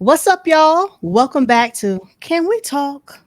What's up, y'all? Welcome back to Can We Talk,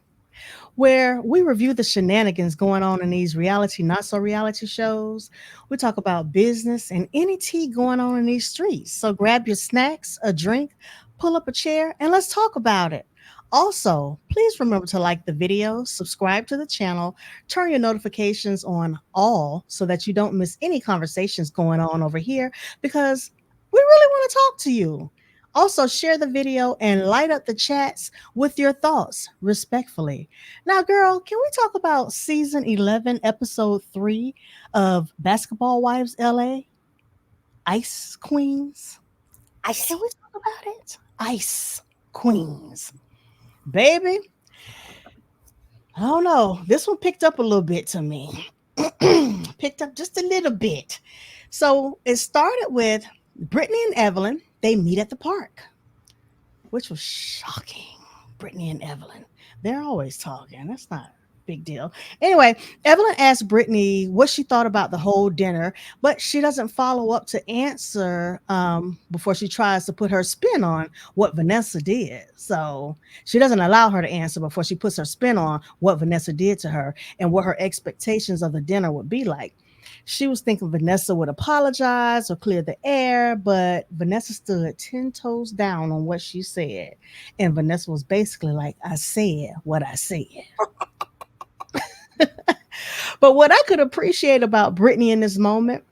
where we review the shenanigans going on in these reality, not so reality shows. We talk about business and any tea going on in these streets. So grab your snacks, a drink, pull up a chair, and let's talk about it. Also, please remember to like the video, subscribe to the channel, turn your notifications on all so that you don't miss any conversations going on over here because we really want to talk to you. Also, share the video and light up the chats with your thoughts respectfully. Now, girl, can we talk about season 11, episode 3 of Basketball Wives LA? Ice Queens? I Can see. we talk about it? Ice Queens. Baby, I don't know. This one picked up a little bit to me. Picked up just a little bit. So it started with Brittany and Evelyn. They meet at the park, which was shocking. Brittany and Evelyn. They're always talking. That's not a big deal. Anyway, Evelyn asked Brittany what she thought about the whole dinner, but she doesn't follow up to answer before she tries to put her spin on what Vanessa did. So she doesn't allow her to answer before she puts her spin on what Vanessa did to her and what her expectations of the dinner would be like. She was thinking Vanessa would apologize or clear the air, but Vanessa stood 10 toes down on what she said. And Vanessa was basically like, I said what I said. But what I could appreciate about Brittany in this moment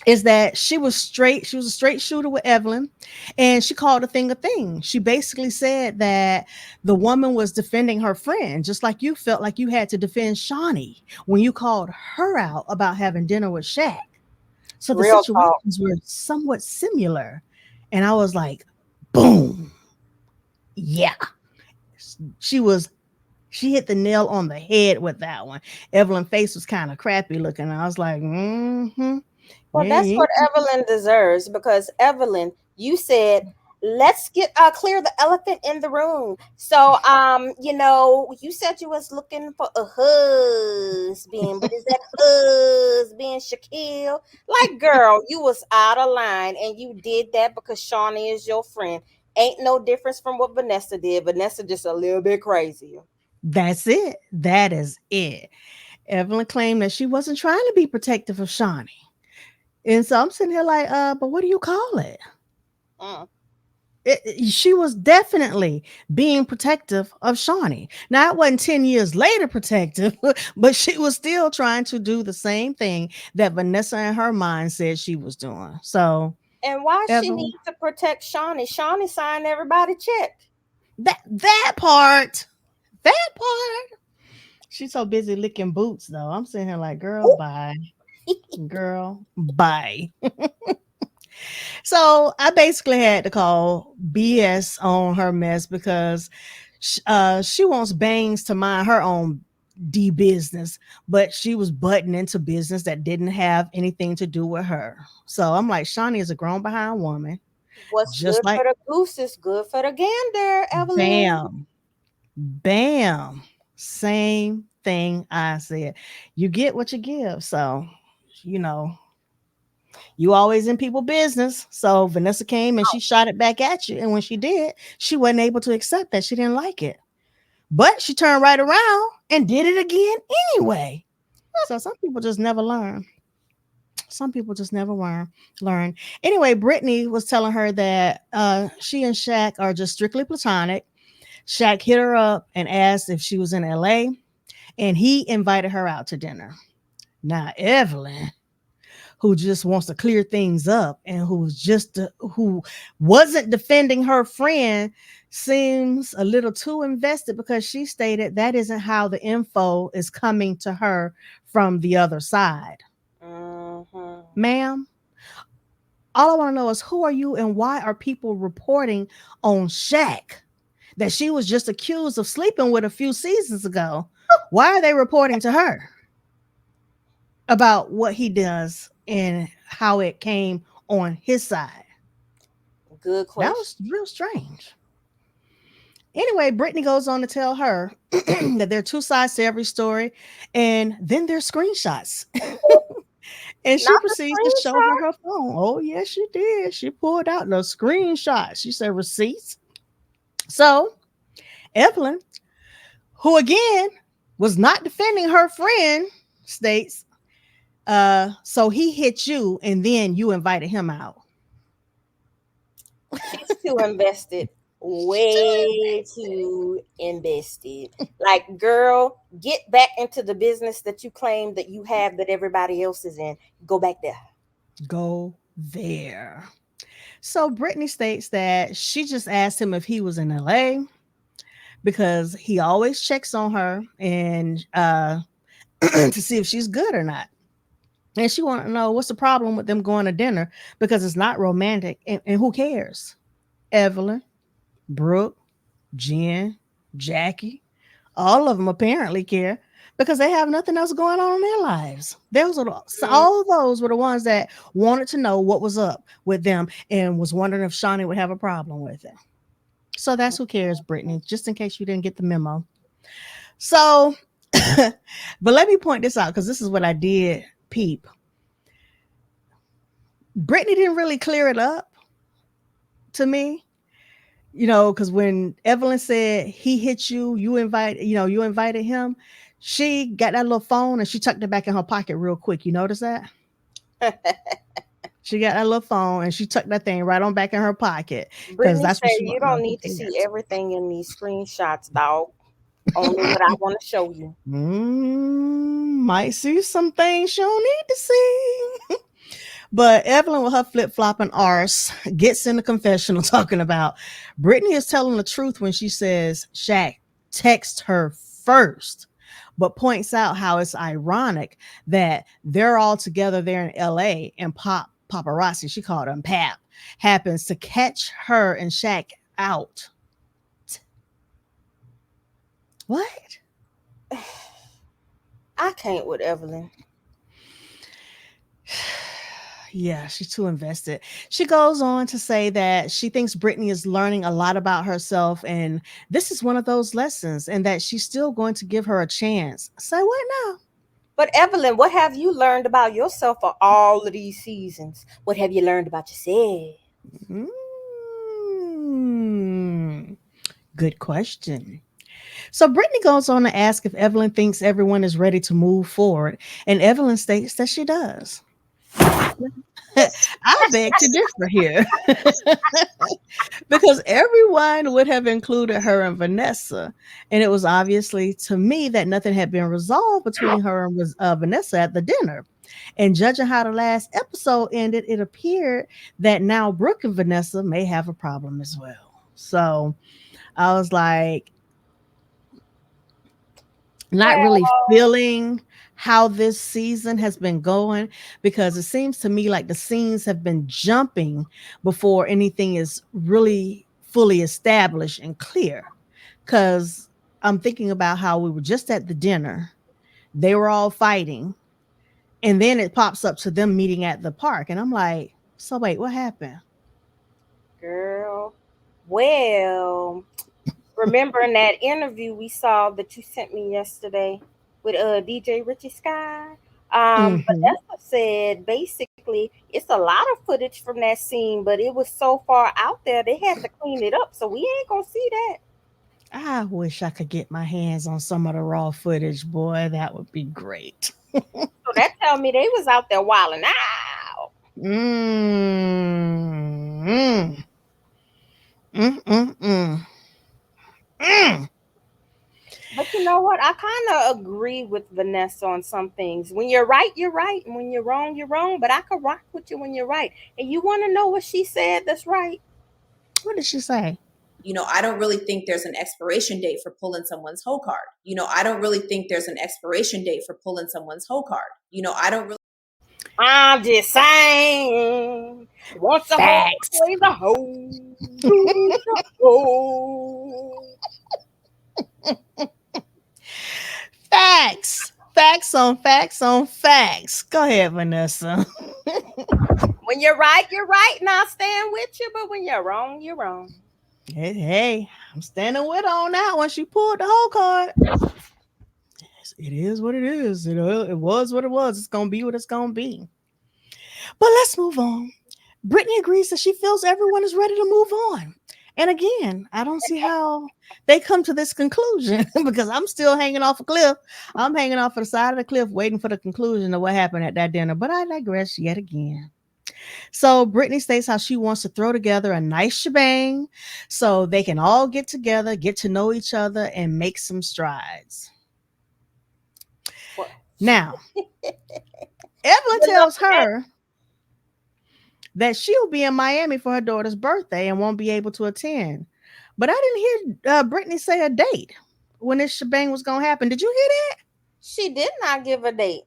is that she was straight. She was a straight shooter with Evelyn, and she called a thing a thing. She basically said that the woman was defending her friend, just like you felt like you had to defend Shawnee when you called her out about having dinner with Shaq. So the Real talk. situations were somewhat similar. And I was like, boom. Yeah. She was she hit the nail on the head with that one. Evelyn's face was kind of crappy looking. I was like, mm-hmm. Well, Yeah, that's yeah. what Evelyn deserves because Evelyn, you said, let's get clear the elephant in the room. So, you said you was looking for a husband, but is that husband Shaquille? Like, girl, you was out of line, and you did that because Shawnee is your friend. Ain't no difference from what Vanessa did. Vanessa just a little bit crazier. That's it. That is it. Evelyn claimed that she wasn't trying to be protective of Shawnee. And so I'm sitting here like, but what do you call it? Mm. She was definitely being protective of Shawnee. Now, it wasn't 10 years later protective, but she was still trying to do the same thing that Vanessa in her mind said she was doing. So, And why she Evelyn, need to protect Shawnee? Shawnee signed everybody check. that part, she's so busy licking boots, though. I'm sitting here like, girl, Ooh. bye. Girl, bye. So I basically had to call BS on her mess because she wants Bangs to mind her own D business, but she was butting into business that didn't have anything to do with her. So I'm like, Shawnee is a grown behind woman, What's just good like for the goose is good for the gander, Evelyn. bam, bam, same thing I said. You get what you give. So, you know, you always in people business. So Vanessa came and she shot it back at you. And when she did, she wasn't able to accept that. She didn't like it. But she turned right around and did it again anyway. So some people just never learn. Some people just never learn. Anyway, Brittany was telling her that she and Shaq are just strictly platonic. Shaq hit her up and asked if she was in LA, and he invited her out to dinner. Now, Evelyn, who just wants to clear things up and who wasn't defending her friend, seems a little too invested because she stated that isn't how the info is coming to her from the other side. Hmm. Ma'am, all I want to know is who are you and why are people reporting on Shaq that she was just accused of sleeping with a few seasons ago? Why are they reporting to her about what he does and how it came on his side? Good That question. was real strange. Anyway, Brittany goes on to tell her that there are two sides to every story, and then there's screenshots. And she Not the proceeds to show her screenshot. her phone. Oh, yes, she did. She pulled out the screenshots. She said receipts. So Evelyn, who again was not defending her friend, states, so he hit you and then you invited him out. She's too invested. Way too invested. Like, girl, get back into the business that you claim that you have that everybody else is in. Go back there. Go there. So Brittany states that she just asked him if he was in LA because he always checks on her and to see if she's good or not. And she wanted to know what's the problem with them going to dinner because it's not romantic and who cares? Evelyn, Brooke, Jen, Jackie, all of them apparently care because they have nothing else going on in their lives. Mm, All those were the ones that wanted to know what was up with them and was wondering if Shawnee would have a problem with it. So that's who cares, Brittany, just in case you didn't get the memo. So, but let me point this out because this is what I did peep. Brittany didn't really clear it up to me, because when Evelyn said he hit you, you invited him, she got that little phone and she tucked it back in her pocket real quick. You notice that? She got that little phone and she tucked that thing right on back in her pocket because Brittany that's what said, she "You wanted to know don't if he need to see cares. everything in these screenshots, dog. Only what I want to show you." Might see some things she don't need to see. But Evelyn, with her flip flopping arse, gets in the confessional talking about Brittany is telling the truth when she says Shaq text her first, but points out how it's ironic that they're all together there in LA and paparazzi, she called him Pap, happens to catch her and Shaq out. What? I can't with Evelyn. Yeah, she's too invested. She goes on to say that she thinks Brittany is learning a lot about herself, and this is one of those lessons, and that she's still going to give her a chance. Say what now? But Evelyn, what have you learned about yourself for all of these seasons? What have you learned about yourself? Mm, good question. So Brittany goes on to ask if Evelyn thinks everyone is ready to move forward, and Evelyn states that she does. I beg to differ here. Because everyone would have included her and Vanessa. And it was obviously to me that nothing had been resolved between her and Vanessa at the dinner. And judging how the last episode ended, it appeared that now Brooke and Vanessa may have a problem as well. So I was like, not really Well, feeling how this season has been going because it seems to me like the scenes have been jumping before anything is really fully established and clear. Because I'm thinking about how we were just at the dinner, they were all fighting, and then it pops up to them meeting at the park. And I'm like, so wait, what happened? girl. Well, remember in that interview we saw that you sent me yesterday with DJ Richie Sky? Hmm. Vanessa said basically it's a lot of footage from that scene, but it was so far out there they had to clean it up, so we ain't gonna see that. I wish I could get my hands on some of the raw footage, boy. That would be great. So that tell me they was out there wilding out. Mm, mm, mm, mm, mm, mm. But you know what? I kind of agree with Vanessa on some things. When you're right, you're right, and when you're wrong, you're wrong. But I could rock with you when you're right. And you want to know what she said? That's right. What did she say? I don't really think there's an expiration date for pulling someone's whole card. I don't really think there's an expiration date for pulling someone's whole card. I don't really. I'm just saying. Once a hoe, Facts. always a hoe. Who's a hoe? Facts. Facts on facts on facts. Go ahead, Vanessa. When you're right, you're right, and I'll stand with you. But when you're wrong, you're wrong. Hey, I'm standing with her on that one. She pulled the whole card. It is what it is. It was what it was. It's gonna be what it's gonna be. But let's move on. Brittany agrees that she feels everyone is ready to move on. And again, I don't see how they come to this conclusion because I'm still hanging off a cliff. I'm hanging off of the side of the cliff waiting for the conclusion of what happened at that dinner. But I digress yet again. So Brittany states how she wants to throw together a nice shebang so they can all get together, get to know each other, and make some strides. Well, Now, Evelyn you know tells her that she'll be in Miami for her daughter's birthday and won't be able to attend. But I didn't hear Brittany say a date when this shebang was going to happen. Did you hear that? she did not give a date.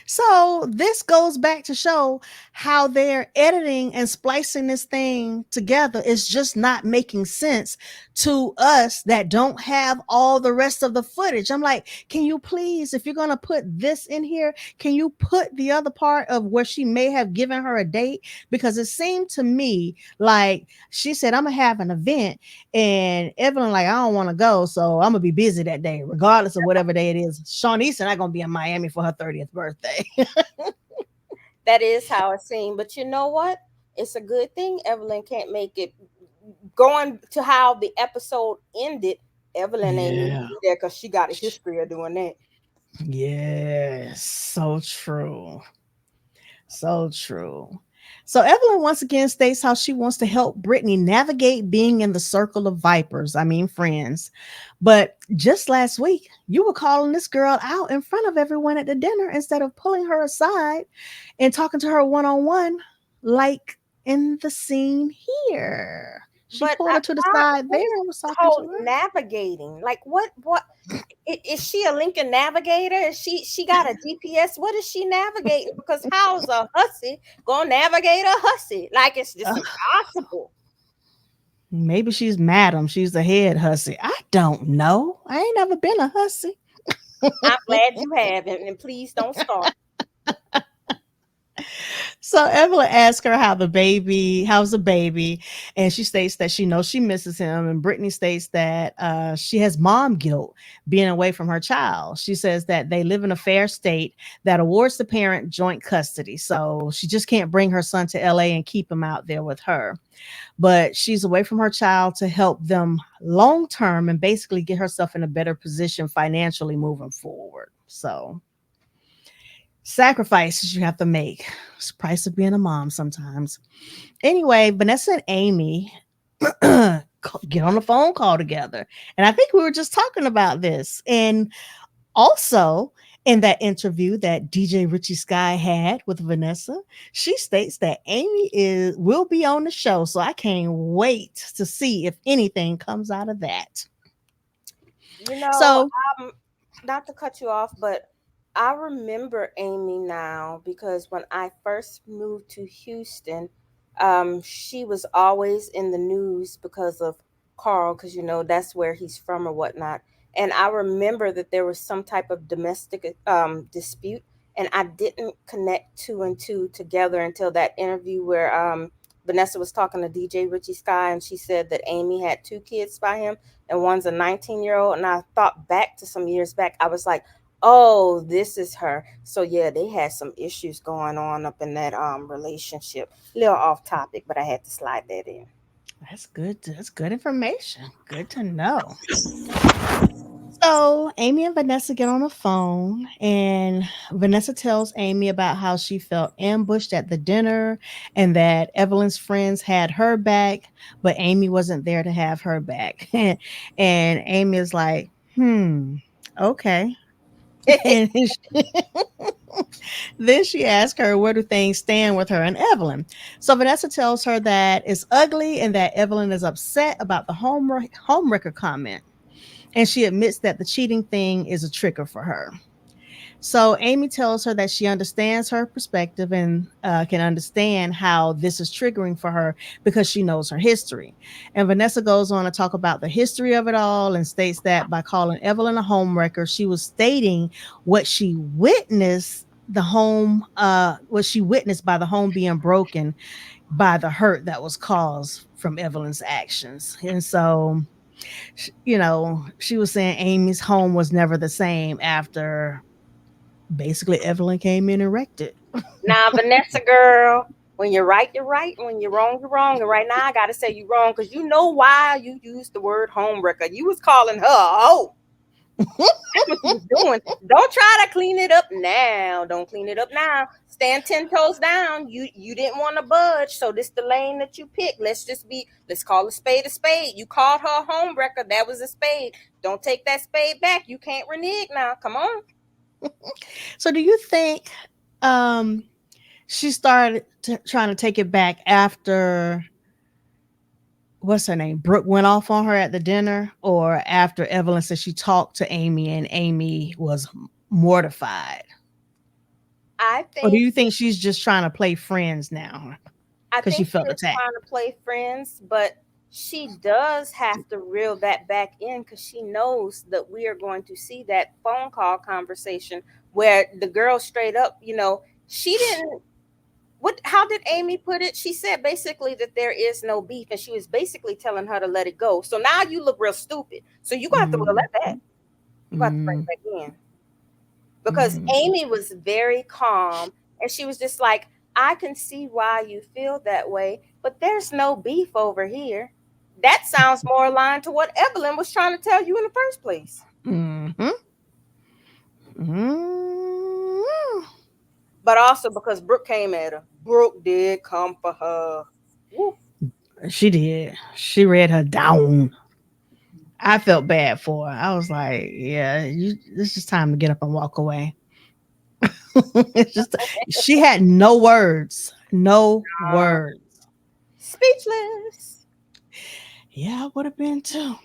So this goes back to show how they're editing and splicing this thing together is just not making sense to us that don't have all the rest of the footage. I'm like, can you please, if you're going to put this in here, can you put the other part of where she may have given her a date? Because it seemed to me like she said, I'm going to have an event, and Evelyn like, I don't want to go, so I'm going to be busy that day, regardless of whatever day it is. Shawnice and I going to be in Miami for her 30th birthday. That is how it seemed. But you know what? It's a good thing Evelyn can't make it. Going to how the episode ended, Evelyn ain't need to Yeah. be there because she got a history of doing that. Yes. So true. So true. So Evelyn once again states how she wants to help Brittany navigate being in the circle of vipers. I mean, friends. But just last week, you were calling this girl out in front of everyone at the dinner instead of pulling her aside and talking to her one on one, like in the scene here. She But pulled her to the side what there is and was the talking to whole her. navigating? Like what is she a Lincoln navigator? Is she got a GPS? What is she navigating? Because how's a hussy gonna navigate a hussy? Like it's just impossible. Maybe she's madam. She's the head hussy. I don't know. I ain't never been a hussy. I'm glad you haven't, and please don't start. So Evelyn asks her how's the baby, and she states that she knows she misses him. And Brittany states that she has mom guilt being away from her child. She says that they live in a fair state that awards the parent joint custody, so she just can't bring her son to LA and keep him out there with her. But she's away from her child to help them long term and basically get herself in a better position financially moving forward. So sacrifices you have to make. It's the price of being a mom sometimes. Anyway, Vanessa and Amy get on a phone call together. And I think we were just talking about this. And also, in that interview that DJ Richie Sky had with Vanessa, she states that Amy will be on the show. So I can't wait to see if anything comes out of that. You know, So um, not to cut you off, but I remember Amy now because when I first moved to Houston, she was always in the news because of Carl, because that's where he's from or whatnot. And I remember that there was some type of domestic dispute, and I didn't connect two and two together until that interview where Vanessa was talking to DJ Richie Sky, and she said that Amy had two kids by him and one's a 19-year-old. And I thought back to some years back, I was like, oh, this is her. So yeah, they had some issues going on up in that relationship. A little off topic, but I had to slide that in. that's good. That's good information. Good to know. So Amy and Vanessa get on the phone, and Vanessa tells Amy about how she felt ambushed at the dinner and that Evelyn's friends had her back, but Amy wasn't there to have her back. And Amy is like, okay. And then she asks her, where do things stand with her and Evelyn? So Vanessa tells her that it's ugly and that Evelyn is upset about the homewrecker comment. And she admits that the cheating thing is a trigger for her. So Amy tells her that she understands her perspective and can understand how this is triggering for her because she knows her history. And Vanessa goes on to talk about the history of it all and states that by calling Evelyn a homewrecker, she was stating what she witnessed what she witnessed by the home being broken by the hurt that was caused from Evelyn's actions. And so she was saying Amy's home was never the same after basically Evelyn came in and wrecked it. Now, Vanessa girl, When you're right, you're right. And when you're wrong, you're wrong. And right now, I gotta say you wrong because you know why you used the word homewrecker. You was calling her a hoe. That's what you was doing. Don't try to clean it up now. Don't clean it up now. Stand 10 toes down. You didn't want to budge, so this the lane that you picked. Let's call a spade a spade. You called her a homewrecker. That was a spade. Don't take that spade back. You can't renege now. Come on. So do you think um she started trying to take it back after what's her name? Brooke went off on her at the dinner, or after Evelyn said she talked to Amy and Amy was mortified? I Or do think you think she's just trying to play friends now I because she think she felt is attacked? trying to play friends, but she does have to reel that back in because she knows that we are going to see that phone call conversation where the girl straight up, she didn't. What? How did Amy put it? She said basically that there is no beef, and she was basically telling her to let it go. So now you look real stupid. So you gonna have to reel Mm, that back. You got to bring it mm, back in because mm. Amy was very calm and she was just like, I can see why you feel that way, but there's no beef over here. That sounds more aligned to what Evelyn was trying to tell you in the first place. Mhm. Mm. But also because Brooke came at her. Brooke did come for her. Woo. She did. She read her down. I felt bad for her. I was like, yeah, it's just time to get up and walk away. It's just she had no words. No Uh, words. Speechless. Yeah, I would have been too.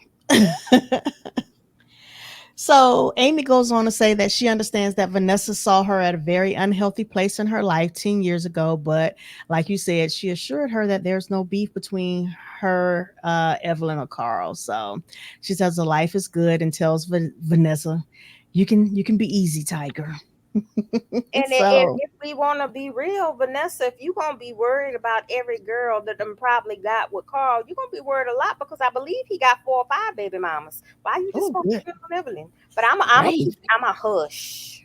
So Amy goes on to say that she understands that Vanessa saw her at a very unhealthy place in her life 10 years ago, but like you said, she assured her that there's no beef between her, Evelyn, or Carl. So she says the life is good and tells Vanessa, you can be easy, Tiger. And So if we want to be real, Vanessa, if you going to be worried about every girl that them probably got with Carl, you're going to be worried a lot because I believe he got 4 or 5 baby mamas. Why you just oh good focusing on Evelyn? But gravy. I'm a hush.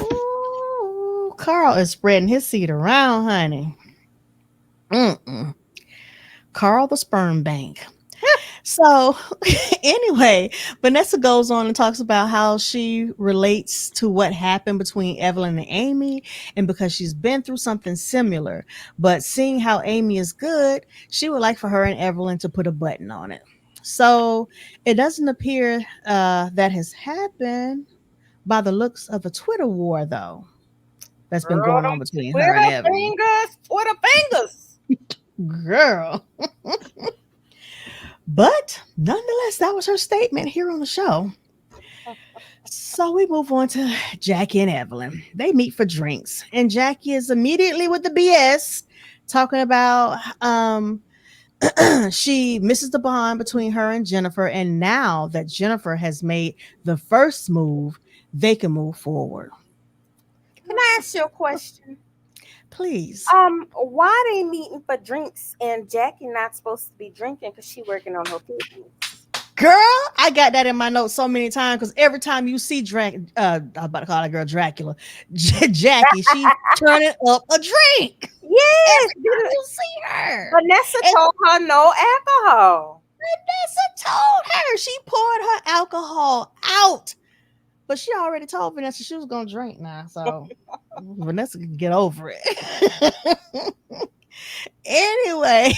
Ooh, Carl is spreading his seed around, honey. Mm-mm. Carl the sperm bank. So, anyway, Vanessa goes on and talks about how she relates to what happened between Evelyn and Amy, and because she's been through something similar. But seeing how Amy is good, she would like for her and Evelyn to put a button on it. So, it doesn't appear that has happened by the looks of a Twitter war, though, that's been Girl, going them on between her and Twitter Evelyn. fingers, Twitter fingers. Girl. But nonetheless, that was her statement here on the show. So we move on to Jackie and Evelyn. They meet for drinks, and Jackie is immediately with the BS, talking about she misses the bond between her and Jennifer, and now that Jennifer has made the first move, they can move forward. Can I ask you a question? Please. Why they meeting for drinks and Jackie not supposed to be drinking because she working on her fitness? Girl, I got that in my notes so many times because every time you see I'm about to call that girl Dracula, Jackie, she's turning up a drink. Yes, Every time you see her. Vanessa And told her no alcohol. Vanessa told her she poured her alcohol out. But she already told Vanessa she was gonna drink now. So Vanessa can get over it. Anyway,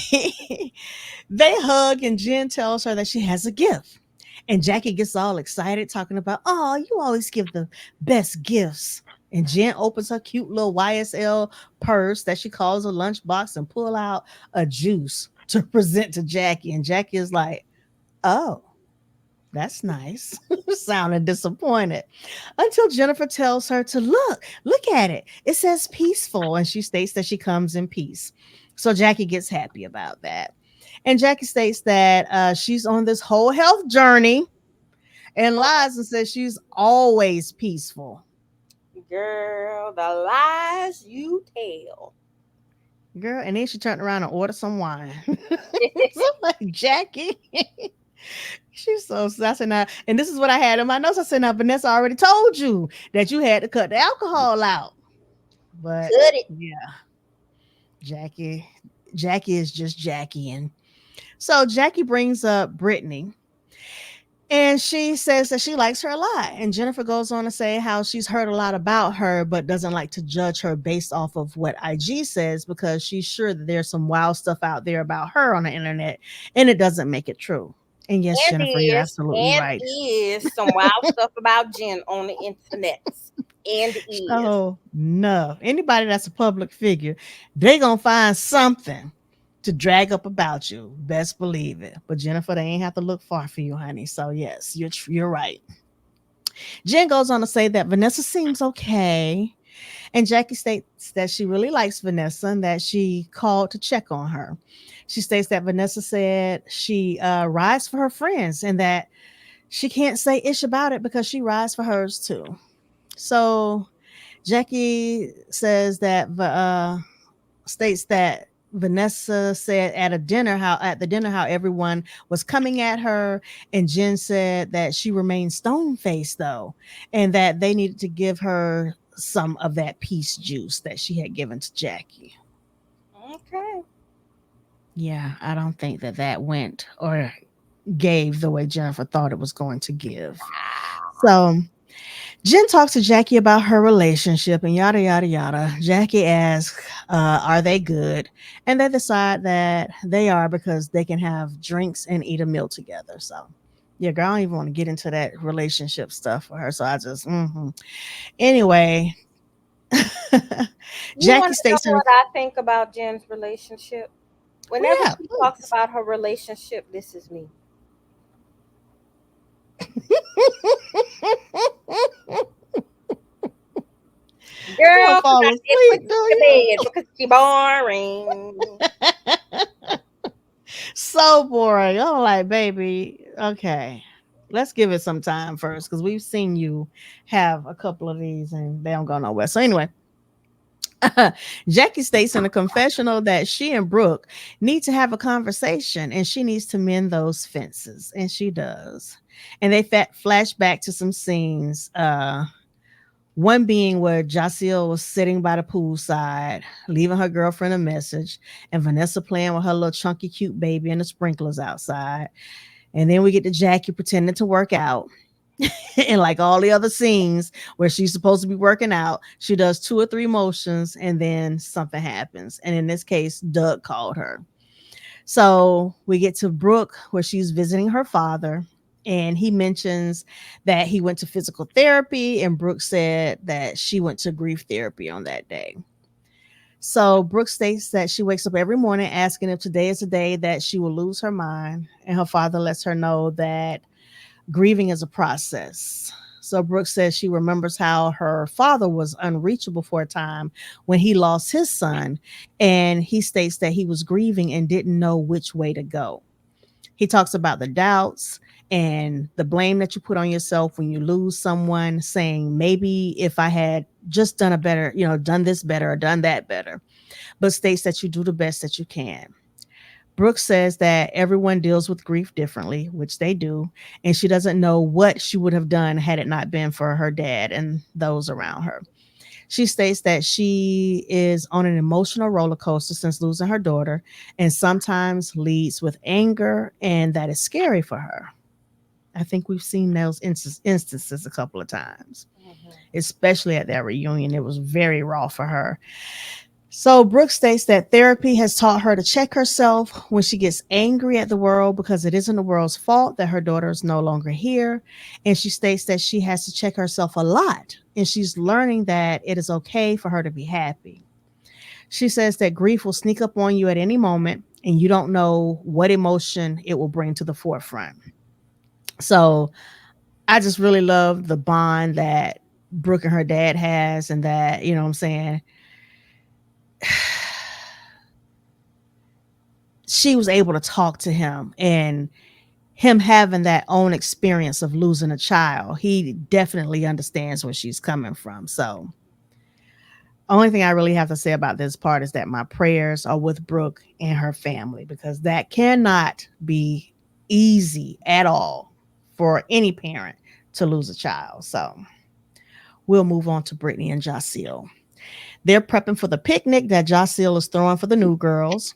they hug and Jen tells her that she has a gift. And Jackie gets all excited talking about, oh, you always give the best gifts. And Jen opens her cute little YSL purse that she calls a lunchbox and pull out a juice to present to Jackie. And Jackie is like, oh, that's nice. Sounded disappointed. Until Jennifer tells her to look at it. It says peaceful. And she states that she comes in peace. So Jackie gets happy about that. And Jackie states that she's on this whole health journey and lies and says she's always peaceful. Girl, the lies you tell. Girl, and then she turned around and ordered some wine. So like, Jackie, she's so sassy now. And this is what I had in my notes. I said, now, Vanessa already told you that you had to cut the alcohol out. But Cut it. yeah, Jackie, Jackie is just Jackie. And so Jackie brings up Brittany and she says that she likes her a lot. And Jennifer goes on to say how she's heard a lot about her, but doesn't like to judge her based off of what IG says because she's sure that there's some wild stuff out there about her on the internet and it doesn't make it true. And yes, And Jennifer, you're is absolutely and right. is some wild stuff about Jen on the internet. And is. Oh no. Anybody that's a public figure, they gonna find something to drag up about you. Best believe it. But Jennifer, they ain't have to look far for you, honey. So yes, you're right. Jen goes on to say that Vanessa seems okay. And Jackie states that she really likes Vanessa and that she called to check on her. She states that Vanessa said she rides for her friends and that she can't say ish about it because she rides for hers too. So Jackie says that states that Vanessa said at the dinner how everyone was coming at her, and Jen said that she remained stone faced though, and that they needed to give her some of that peace juice that she had given to Jackie. Okay. Yeah, I don't think that that went or gave the way Jennifer thought it was going to give. So Jen talks to Jackie about her relationship and yada, yada, yada. Jackie asks, are they good? And they decide that they are because they can have drinks and eat a meal together. So, yeah, girl, I don't even want to get into that relationship stuff for her. So I just, Anyway, You Jackie want to know states in her, what I think about Jen's relationship? well, Whenever yeah, she talks please. about her relationship, this is me. You want Girl, to because fall I did put asleep, do you to you? bed because she boring. So boring. I'm like, baby, okay. Let's give it some time first because we've seen you have a couple of these and they don't go nowhere. So, anyway, Jackie states in a confessional that she and Brooke need to have a conversation and she needs to mend those fences. And she does. And they flash back to some scenes. One being where Jacille was sitting by the poolside, leaving her girlfriend a message, and Vanessa playing with her little chunky cute baby and the sprinklers outside. And then we get to Jackie pretending to work out. And like all the other scenes where she's supposed to be working out, she does two or three motions and then something happens. And in this case, Doug called her. So we get to Brooke where she's visiting her father. And he mentions that he went to physical therapy, and Brooke said that she went to grief therapy on that day. So Brooke states that she wakes up every morning asking if today is the day that she will lose her mind. And her father lets her know that grieving is a process. So Brooke says she remembers how her father was unreachable for a time when he lost his son. And he states that he was grieving and didn't know which way to go. He talks about the doubts and the blame that you put on yourself when you lose someone, saying, maybe if I had just done a better, done this better or done that better, but states that you do the best that you can. Brooke says that everyone deals with grief differently, which they do, and she doesn't know what she would have done had it not been for her dad and those around her. She states that she is on an emotional roller coaster since losing her daughter and sometimes leads with anger, and that is scary for her. I think we've seen those instances a couple of times, Mhm. especially at that reunion. It was very raw for her. So Brooke states that therapy has taught her to check herself when she gets angry at the world because it isn't the world's fault that her daughter is no longer here. And she states that she has to check herself a lot and she's learning that it is okay for her to be happy. She says that grief will sneak up on you at any moment and you don't know what emotion it will bring to the forefront. So I just really love the bond that Brooke and her dad has, and that, you know what I'm saying, she was able to talk to him, and him having that own experience of losing a child, he definitely understands where she's coming from. So only thing I really have to say about this part is that my prayers are with Brooke and her family because that cannot be easy at all for any parent to lose a child. So we'll move on to Brittany and Jacille. They're prepping for the picnic that Jocille is throwing for the new girls.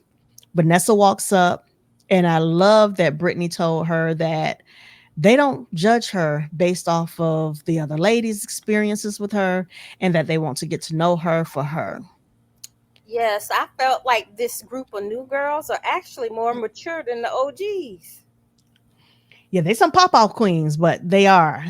Vanessa walks up, and I love that Brittany told her that they don't judge her based off of the other ladies' experiences with her, and that they want to get to know her for her. Yes, I felt like this group of new girls are actually more mature than the OGs. Yeah, they some pop off queens, but they are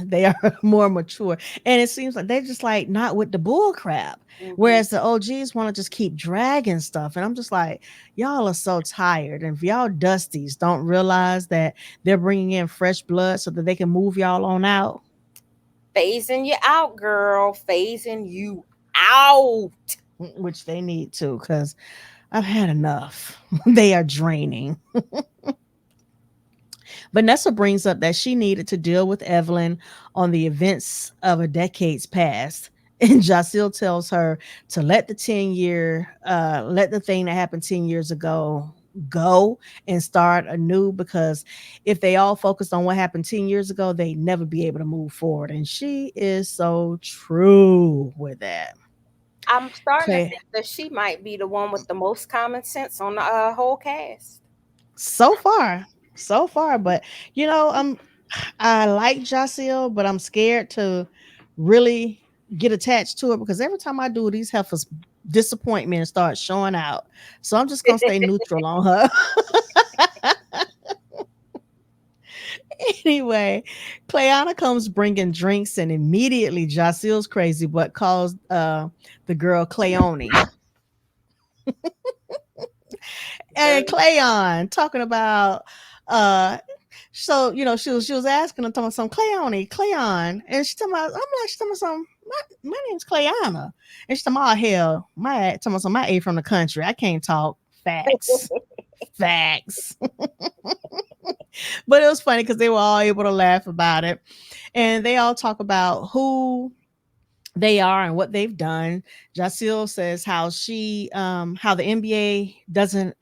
more mature, and it seems like they're just like not with the bull crap. Hmm. Whereas the OGs want to just keep dragging stuff, and I'm just like, y'all are so tired. And if y'all dusties don't realize that they're bringing in fresh blood so that they can move y'all on out, Phasing you out, girl. Phasing you out. which they need to, because I've had enough. They are draining. Vanessa brings up that she needed to deal with Evelyn on the events of a decade's past. And Jacille tells her to let the thing that happened 10 years ago go and start anew, because if they all focused on what happened 10 years ago, they'd never be able to move forward. And she is so true with that. I'm starting to Clay, think that she might be the one with the most common sense on the whole cast. so far, so far, but I like Jacille, but I'm scared to really get attached to it, because every time I do, these heifers disappoint me and start showing out. So I'm just gonna stay neutral on her. Anyway, Clayana comes bringing drinks, and immediately Jacille's crazy, but calls the girl Cleone. And Girl. Cleon talking about so she was asking her, talking some Cleon, and she talking about, I'm like, she talking about some, my name's Cleana, and she talking about, oh, hell, my A from the country, I can't talk facts. Facts. But it was funny because they were all able to laugh about it, and they all talk about who they are and what they've done. Jacille says how the NBA doesn't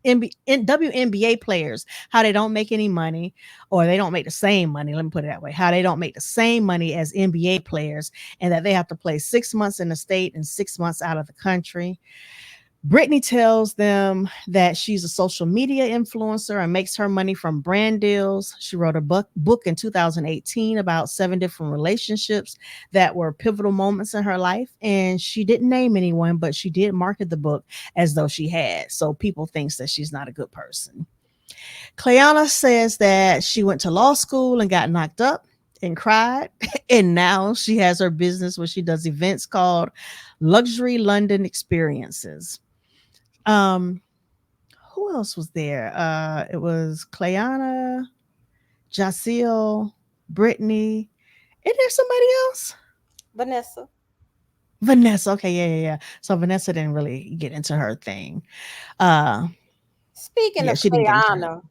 WNBA players, how they don't make any money, or they don't make the same money. Let me put it that way. How they don't make the same money as NBA players, and that they have to play 6 months in the state and 6 months out of the country. Brittany tells them that she's a social media influencer and makes her money from brand deals. She wrote a book in 2018 about 7 different relationships that were pivotal moments in her life. And she didn't name anyone, but she did market the book as though she had. So people thinks that she's not a good person. Cleana says that she went to law school and got knocked up and cried. And now she has her business where she does events called Luxury London Experiences. Um, who else was there? It was Cleana, Jacille, Brittany. Is there somebody else? Vanessa. Vanessa. Okay, yeah. So Vanessa didn't really get into her thing. Uh, Speaking yeah, of she didn't get into her. Cleanna,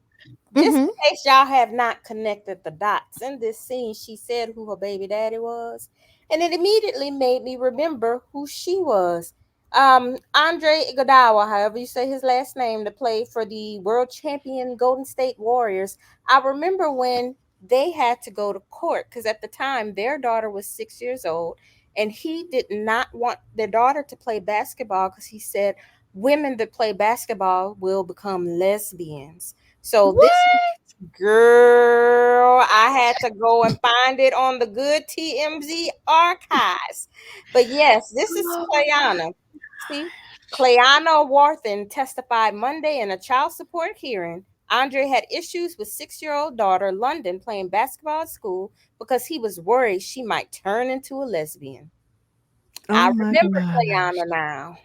just Mm-hmm. in case y'all have not connected the dots, in this scene, she said who her baby daddy was, and it immediately made me remember who she was. Andre Iguodala, however you say his last name, to play for the world champion Golden State Warriors. I remember when they had to go to court because at the time their daughter was 6 years old, and he did not want their daughter to play basketball because he said women that play basketball will become lesbians. So this What? girl, I had to go and find it on the good TMZ archives. But yes, this is Oh my Clayana. See, Clayana Warthen testified Monday in a child support hearing. Andre had issues with 6-year-old daughter London playing basketball at school because he was worried she might turn into a lesbian. I oh my remember gosh. Clayana now.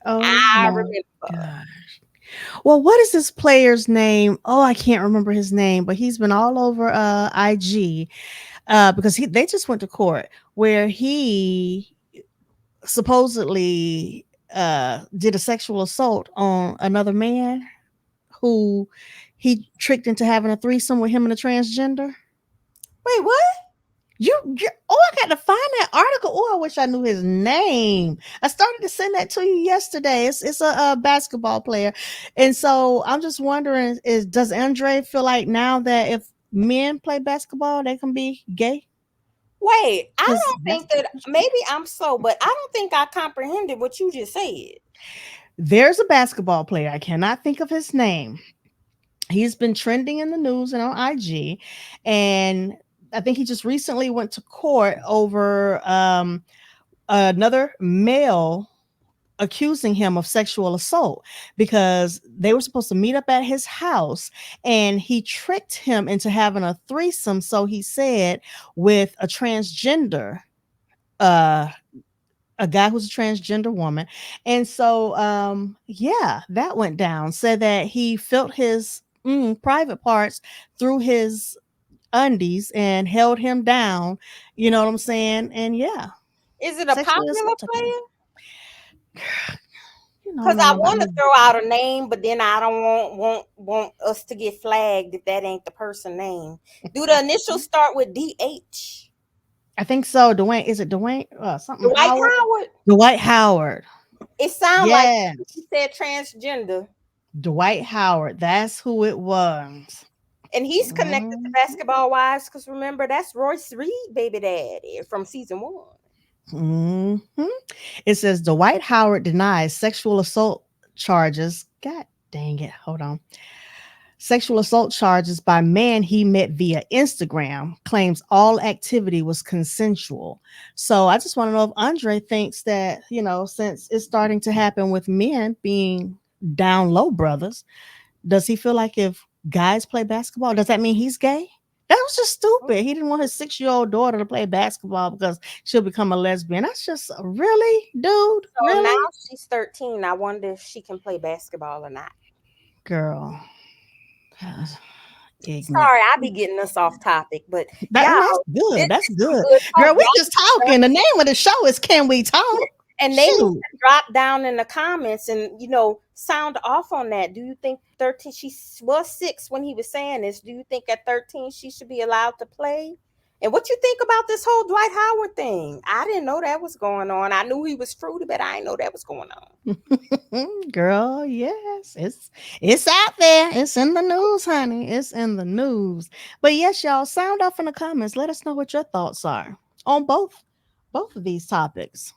Oh I my remember. gosh. Well, what is this player's name? Oh, I can't remember his name, but he's been all over IG because they just went to court where he supposedly did a sexual assault on another man who he tricked into having a threesome with him and a transgender. Wait, what? I got to find that article. Oh, I wish I knew his name. I started to send that to you yesterday. It's a basketball player, and so I'm just wondering: does Andre feel like now that if men play basketball, they can be gay? Wait, I Because don't think that maybe I'm slow, but I don't think I comprehended what you just said. there's a basketball player. I cannot think of his name. He's been trending in the news and on IG, and I think he just recently went to court over another male accusing him of sexual assault because they were supposed to meet up at his house and he tricked him into having a threesome, so he said, with a transgender uh a guy who's a transgender woman. And so yeah, that went down. Said that he felt his private parts through his undies and held him down, you know what I'm saying? And yeah, Is it a sexually popular assaulted him. player? You know, I Because don't I know about want to no. throw out a name, but then I don't want us to get flagged if that ain't the person name. Do the initials start with DH? I think so. Dwayne, is it Dwayne? Something Dwight Howard? Howard? Dwight Howard. It sounds like he Yes. said transgender. Dwight Howard. That's who it was. And he's connected to Mhm. Basketball Wives because remember, that's Royce Reed, baby daddy from season 1. Mhm. It says Dwight Howard denies sexual assault charges. God dang it. Hold on. Sexual assault charges by man he met via Instagram, claims all activity was consensual. So I just want to know if Andre thinks that, since it's starting to happen with men being down low brothers, does he feel like if guys play basketball, does that mean he's gay? That was just stupid. He didn't want his 6-year-old daughter to play basketball because she'll become a lesbian. That's just really, dude, So now really, she's 13. I wonder if she can play basketball or not. girl. Ignorant. Sorry, I be getting us off topic, but y'all, That's good. That's this is some good. good talk. Girl, we just talking. The name of the show is Can We Talk? And they need Shoot. to drop down in the comments and sound off on that. Do you think 13? She was 6 when he was saying this. Do you think at 13 she should be allowed to play? And what you think about this whole Dwight Howard thing? I didn't know that was going on. I knew he was fruity, but I didn't know that was going on. Girl, yes. It's out there. It's in the news, honey. It's in the news. But yes, y'all, sound off in the comments. Let us know what your thoughts are on both of these topics.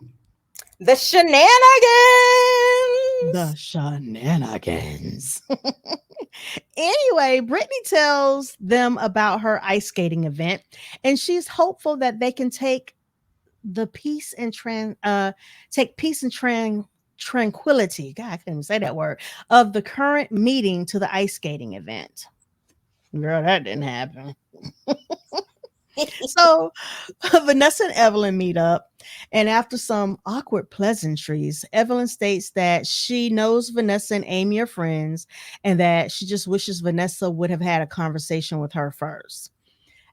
The shenanigans. The shenanigans. Anyway, Brittany tells them about her ice skating event, and she's hopeful that they can take the peace and tranquility. God, I couldn't even say that word, of the current meeting to the ice skating event. Girl, that didn't happen. So Vanessa and Evelyn meet up, and after some awkward pleasantries, Evelyn states that she knows Vanessa and Amy are friends and that she just wishes Vanessa would have had a conversation with her first.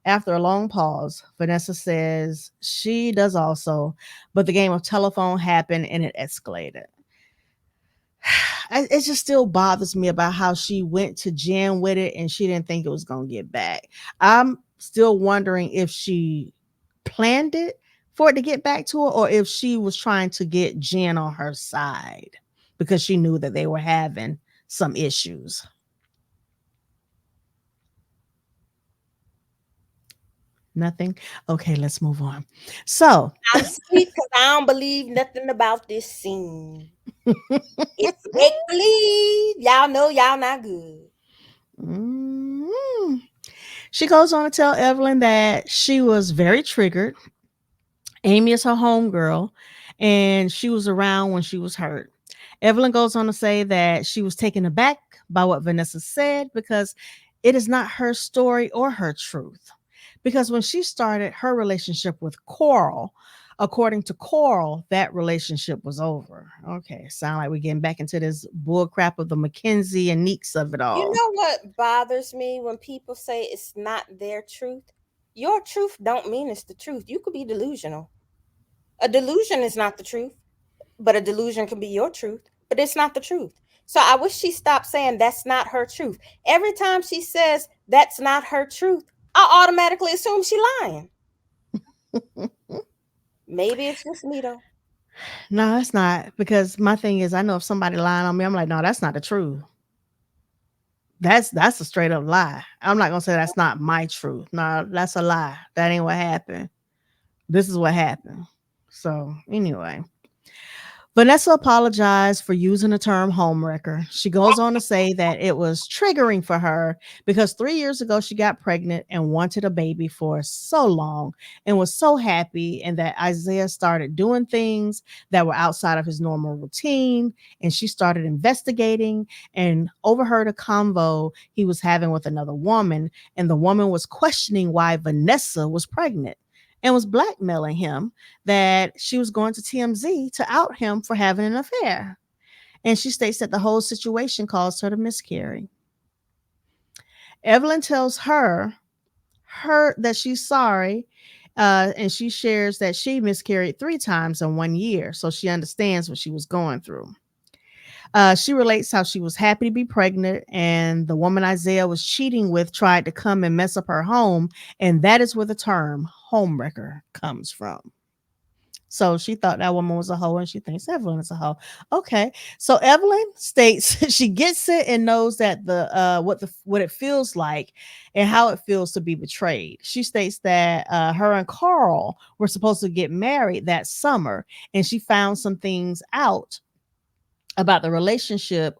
After a long pause, Vanessa says she does also, but the game of telephone happened and it escalated. It just still bothers me about how she went to Jen with it and she didn't think it was going to get back. I'm still wondering if she planned it for it to get back to her or if she was trying to get Jen on her side because she knew that they were having some issues. Nothing. Okay, let's move on. So, I'm sweet because I don't believe nothing about this scene. It's make believe. Y'all know y'all not good. mm, she goes on to tell Evelyn that she was very triggered. Amy is her homegirl, and she was around when she was hurt. Evelyn goes on to say that she was taken aback by what Vanessa said because it is not her story or her truth. Because when she started her relationship with Coral, according to Coral, that relationship was over. Okay, sound like we're getting back into this bull crap of the Mackenzie and Neeks of it You all. know what bothers me when people say it's not their truth? Your truth don't mean it's the truth. You could be delusional. A delusion is not the truth, but a delusion can be your truth, but it's not the truth. So I wish she stopped saying that's not her truth. Every time she says that's not her truth, I automatically assume she lying. Maybe it's just me though. No, it's not. Because my thing is, I know if somebody lying on me, I'm like, no, that's not the truth. That's a straight up lie. I'm not gonna say that's not my truth. No, that's a lie. That ain't what happened. This is what happened. So, anyway, Vanessa apologized for using the term homewrecker. She goes on to say that it was triggering for her because 3 years ago she got pregnant and wanted a baby for so long and was so happy, and that Isaiah started doing things that were outside of his normal routine. And she started investigating and overheard a convo he was having with another woman. And the woman was questioning why Vanessa was pregnant and was blackmailing him that she was going to TMZ to out him for having an affair. And she states that the whole situation caused her to miscarry. Evelyn tells her that she's sorry, and she shares that she miscarried 3 times in 1 year, so she understands what she was going through. She relates how she was happy to be pregnant, and the woman Isaiah was cheating with tried to come and mess up her home, and that is where the term homewrecker comes from. So she thought that woman was a hoe, and she thinks Evelyn is a hoe. Okay. So Evelyn states she gets it and knows that what it feels like and how it feels to be betrayed. She states that her and Carl were supposed to get married that summer, and she found some things out about the relationship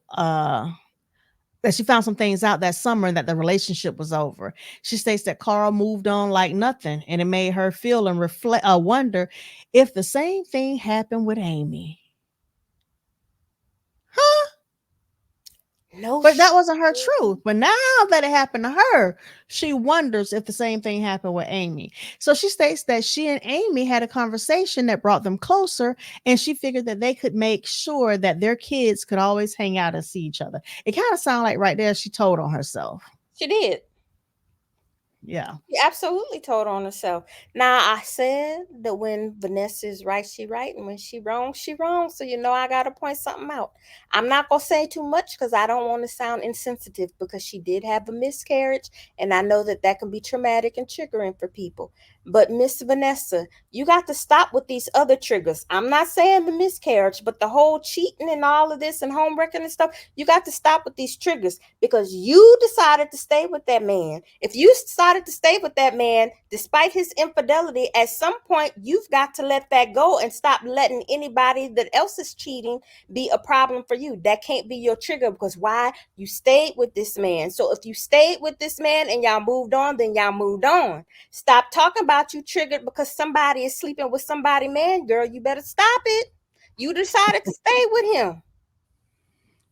that she found some things out that summer and that the relationship was over. She states that Carl moved on like nothing, and it made her feel and reflect, wonder if the same thing happened with Amy. Huh? No But that shit. wasn't her truth. But now that it happened to her, she wonders if the same thing happened with Amy. So she states that she and Amy had a conversation that brought them closer, and she figured that they could make sure that their kids could always hang out and see each other. It kind of sounded like right there she told on herself. She did. Yeah. She absolutely told on herself. Now I said that when Vanessa is right, she right, and when she wrong, she wrong. So I gotta point something out. I'm not gonna say too much because I don't want to sound insensitive because she did have a miscarriage, and I know that that can be traumatic and triggering for people. But Miss Vanessa, you got to stop with these other triggers. I'm not saying the miscarriage, but the whole cheating and all of this and home wrecking and stuff. You got to stop with these triggers because you decided to stay with that man. If you decided to stay with that man despite his infidelity, at some point you've got to let that go and stop letting anybody that else is cheating be a problem for you. That can't be your trigger because why? You stayed with this man. So if you stayed with this man and y'all moved on, then y'all moved on. Stop talking about you triggered because somebody is sleeping with somebody, man. Girl, you better stop it. You decided to stay with him.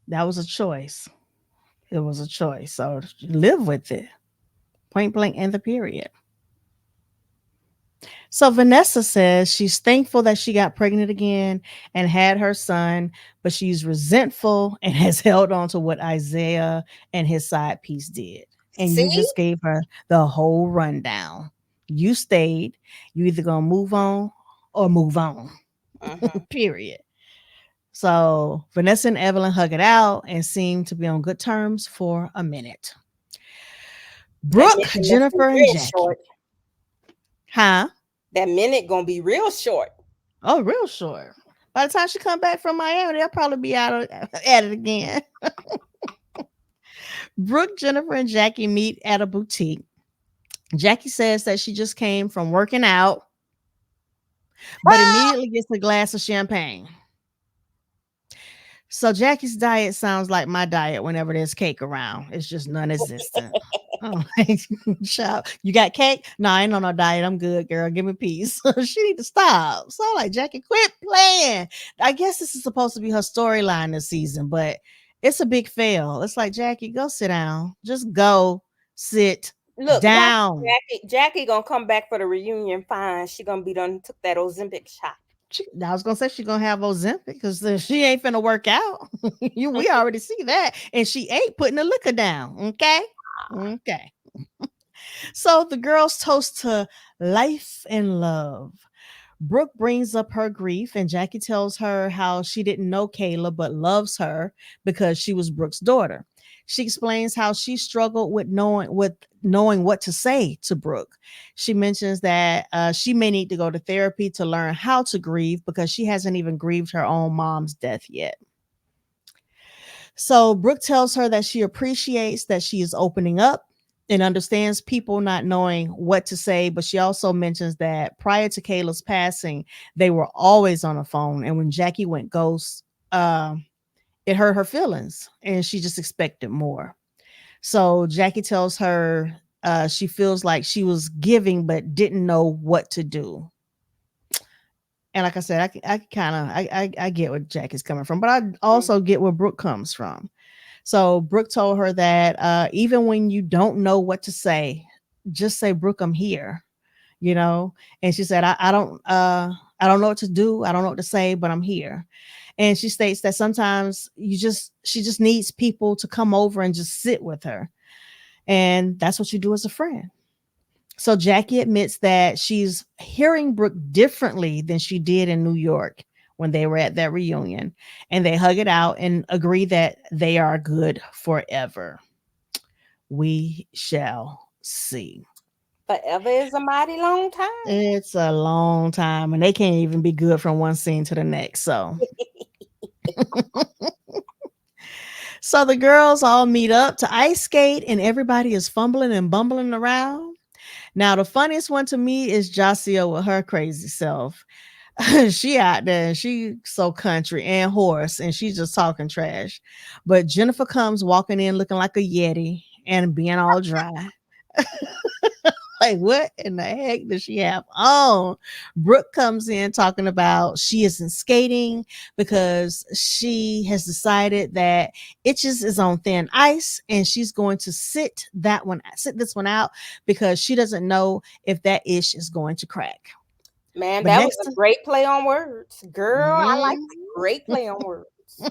That was a choice. It was a choice. So live with it. Point blank and the period. So Vanessa says she's thankful that she got pregnant again and had her son, but she's resentful and has held on to what Isaiah and his side piece did. And you See? just gave her the whole rundown. You stayed. You either gonna move on or move on. Mhm. Period. So Vanessa and Evelyn hug it out and seem to be on good terms for a minute. That Brooke, minute must be Jennifer, and real Jackie. short. Huh? That minute gonna be real short. Oh, real short. By the time she come back from Miami, they'll probably be at it again. Brooke, Jennifer, and Jackie meet at a boutique. Jackie says that she just came from working out, but immediately gets a glass of champagne. So Jackie's diet sounds like my diet whenever there's cake around. It's just non-existent. Oh, child, you got cake? No, I ain't on no diet. I'm good, girl. Give me peace. She need to stop. So I'm like, Jackie, quit playing. I guess this is supposed to be her storyline this season, but it's a big fail. It's like, Jackie, go sit down. Just go sit Look, watch down. Jackie. Jackie gonna come back for the reunion fine. She gonna be done took that Ozempic shot. I was gonna say she's gonna have Ozempic because she ain't finna work out. We already see that, and she ain't putting the liquor down. Okay, okay. So the girls toast to life and love. Brooke brings up her grief, and Jackie tells her how she didn't know Kayla but loves her because she was Brooke's daughter. She explains how she struggled with knowing what to say to Brooke. She mentions that she may need to go to therapy to learn how to grieve because she hasn't even grieved her own mom's death yet. So Brooke tells her that she appreciates that she is opening up and understands people not knowing what to say. But she also mentions that prior to Kayla's passing, they were always on the phone. And when Jackie went ghost, it hurt her feelings and she just expected more. So Jackie tells her she feels like she was giving but didn't know what to do. And like I said, I kind of I get where Jackie's coming from, but I Mm. also get where Brooke comes from. So Brooke told her that even when you don't know what to say, just say, Brooke, I'm here, you know? And she said, I don't know what to do. I don't know what to say, but I'm here. And she states that sometimes she just needs people to come over and just sit with her. And that's what you do as a friend. So Jackie admits that she's hearing Brooke differently than she did in New York when they were at that reunion. And they hug it out and agree that they are good forever. We shall see. Forever is a mighty long time. It's a long time, and they can't even be good from one scene to the next. So the girls all meet up to ice skate, and everybody is fumbling and bumbling around. Now, the funniest one to me is Jasia with her crazy self. She out there and she so country and horse, and she's just talking trash. But Jennifer comes walking in looking like a Yeti and being all dry. Like, what in the heck does she have on? Brooke comes in talking about she isn't skating because she has decided that Itches is on thin ice and she's going to sit this one out because she doesn't know if that ish is going to crack. Man, But that was next, a great play on words. Girl, I like Mhm. that. Great play on words.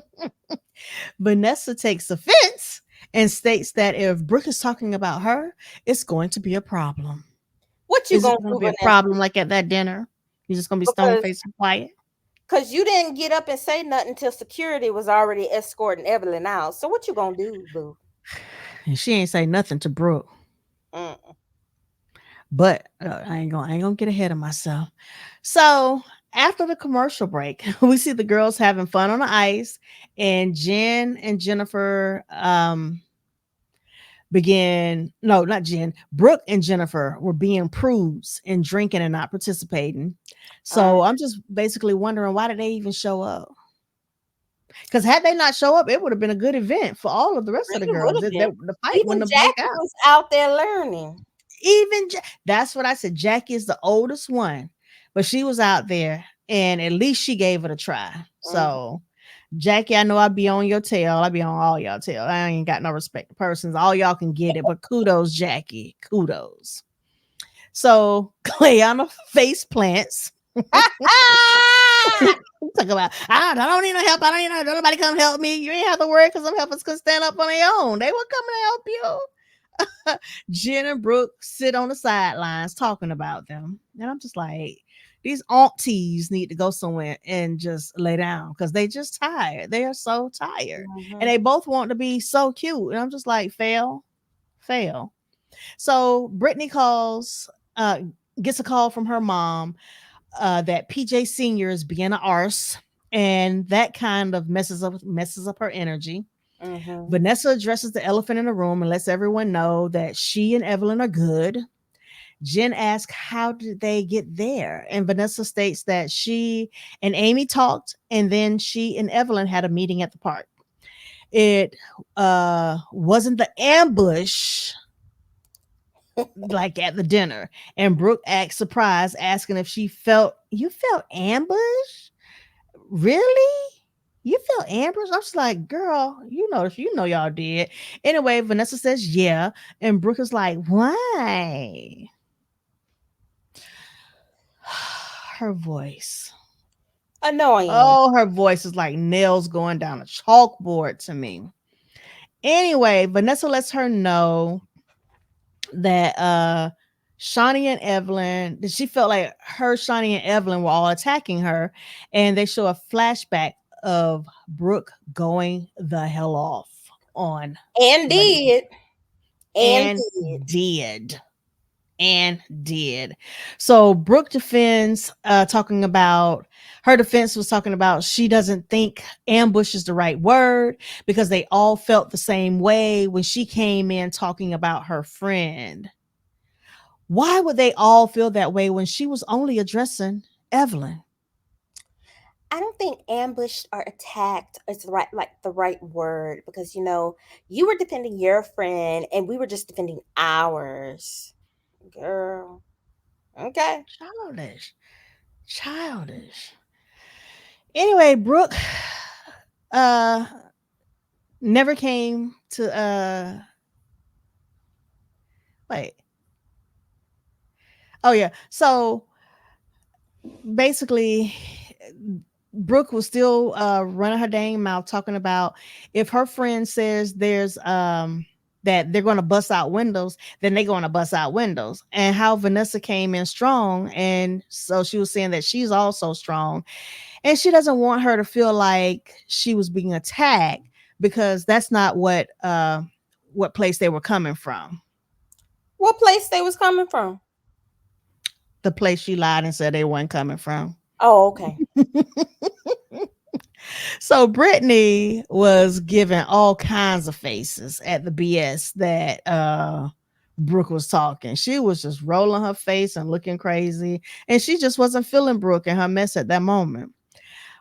Vanessa takes offense and states that if Brooke is talking about her, it's going to be a problem. What you Is it gonna going to do, be a Vanessa? problem like at that dinner? You're just going to be stone Because faced and quiet? you didn't get up and say nothing until security was already escorting Evelyn out. So what you gonna do, boo? And she ain't say nothing to Brooke. Mm. But I ain't gonna get ahead of myself. So after the commercial break, we see the girls having fun on the ice, and Jen and Jennifer began no, not Jen, Brooke and Jennifer were being prudes and drinking and not participating. Uh, So I'm just basically wondering, why did they even show up? Because had they not show up, it would have been a good event for all of the rest of the really would girls. have been. The fight Even wouldn't have broke Jackie out. was out there learning. That's what I said. Jackie is the oldest one, but she was out there and at least she gave it a try. Mhm. So, Jackie, I know I'd be on your tail. I'd be on all y'all tail. I ain't got no respect for persons. All y'all can get it, but kudos, Jackie. Kudos. So, Clayana face plants. Talk about, I don't need no help. I don't need nobody come help me. You ain't have to worry because some helpers could stand up on their own. They were coming to help you. Jen and Brooke sit on the sidelines talking about them. And I'm just like, these aunties need to go somewhere and just lay down because they just tired. They are so tired. And Mhm. they both want to be so cute. And I'm just like, fail. So Brittany gets a call from her mom that PJ Sr. is being an arse. And that kind of messes up her energy. Mhm. Vanessa addresses the elephant in the room and lets everyone know that she and Evelyn are good. Jen asks, how did they get there? And Vanessa states that she and Amy talked, and then she and Evelyn had a meeting at the park. It wasn't the ambush like at the dinner. And Brooke acts surprised, asking if you felt ambush? Really? You feel ambushed? I was like, girl, you know y'all did. Anyway, Vanessa says yeah, and Brooke is like, why? Her voice. Annoying. Oh, her voice is like nails going down a chalkboard to me. Anyway, Vanessa lets her know that Shawnee and Evelyn, that she felt like her, Shawnee and Evelyn were all attacking her, and they show a flashback of Brooke going the hell off on And Vanessa did. And and did. did. and did. So Brooke defends, talking about her defense was talking about she doesn't think ambush is the right word because they all felt the same way when she came in talking about her friend. Why would they all feel that way when she was only addressing Evelyn? I don't think ambushed or attacked is the right word, because you were defending your friend and we were just defending ours. Girl. Okay. Childish. Childish. Anyway, Brooke uh never came to wait. Oh yeah. So basically Brooke was still running her dang mouth talking about if her friend says there's that they're going to bust out windows, then they're going to bust out windows. And how Vanessa came in strong, and so she was saying that she's also strong, and she doesn't want her to feel like she was being attacked because that's not what place they were coming from. What place they was coming from? The place she lied and said they weren't coming from. Oh, okay. So Brittany was giving all kinds of faces at the BS that Brooke was talking. She was just rolling her face and looking crazy, and she just wasn't feeling Brooke and her mess at that moment.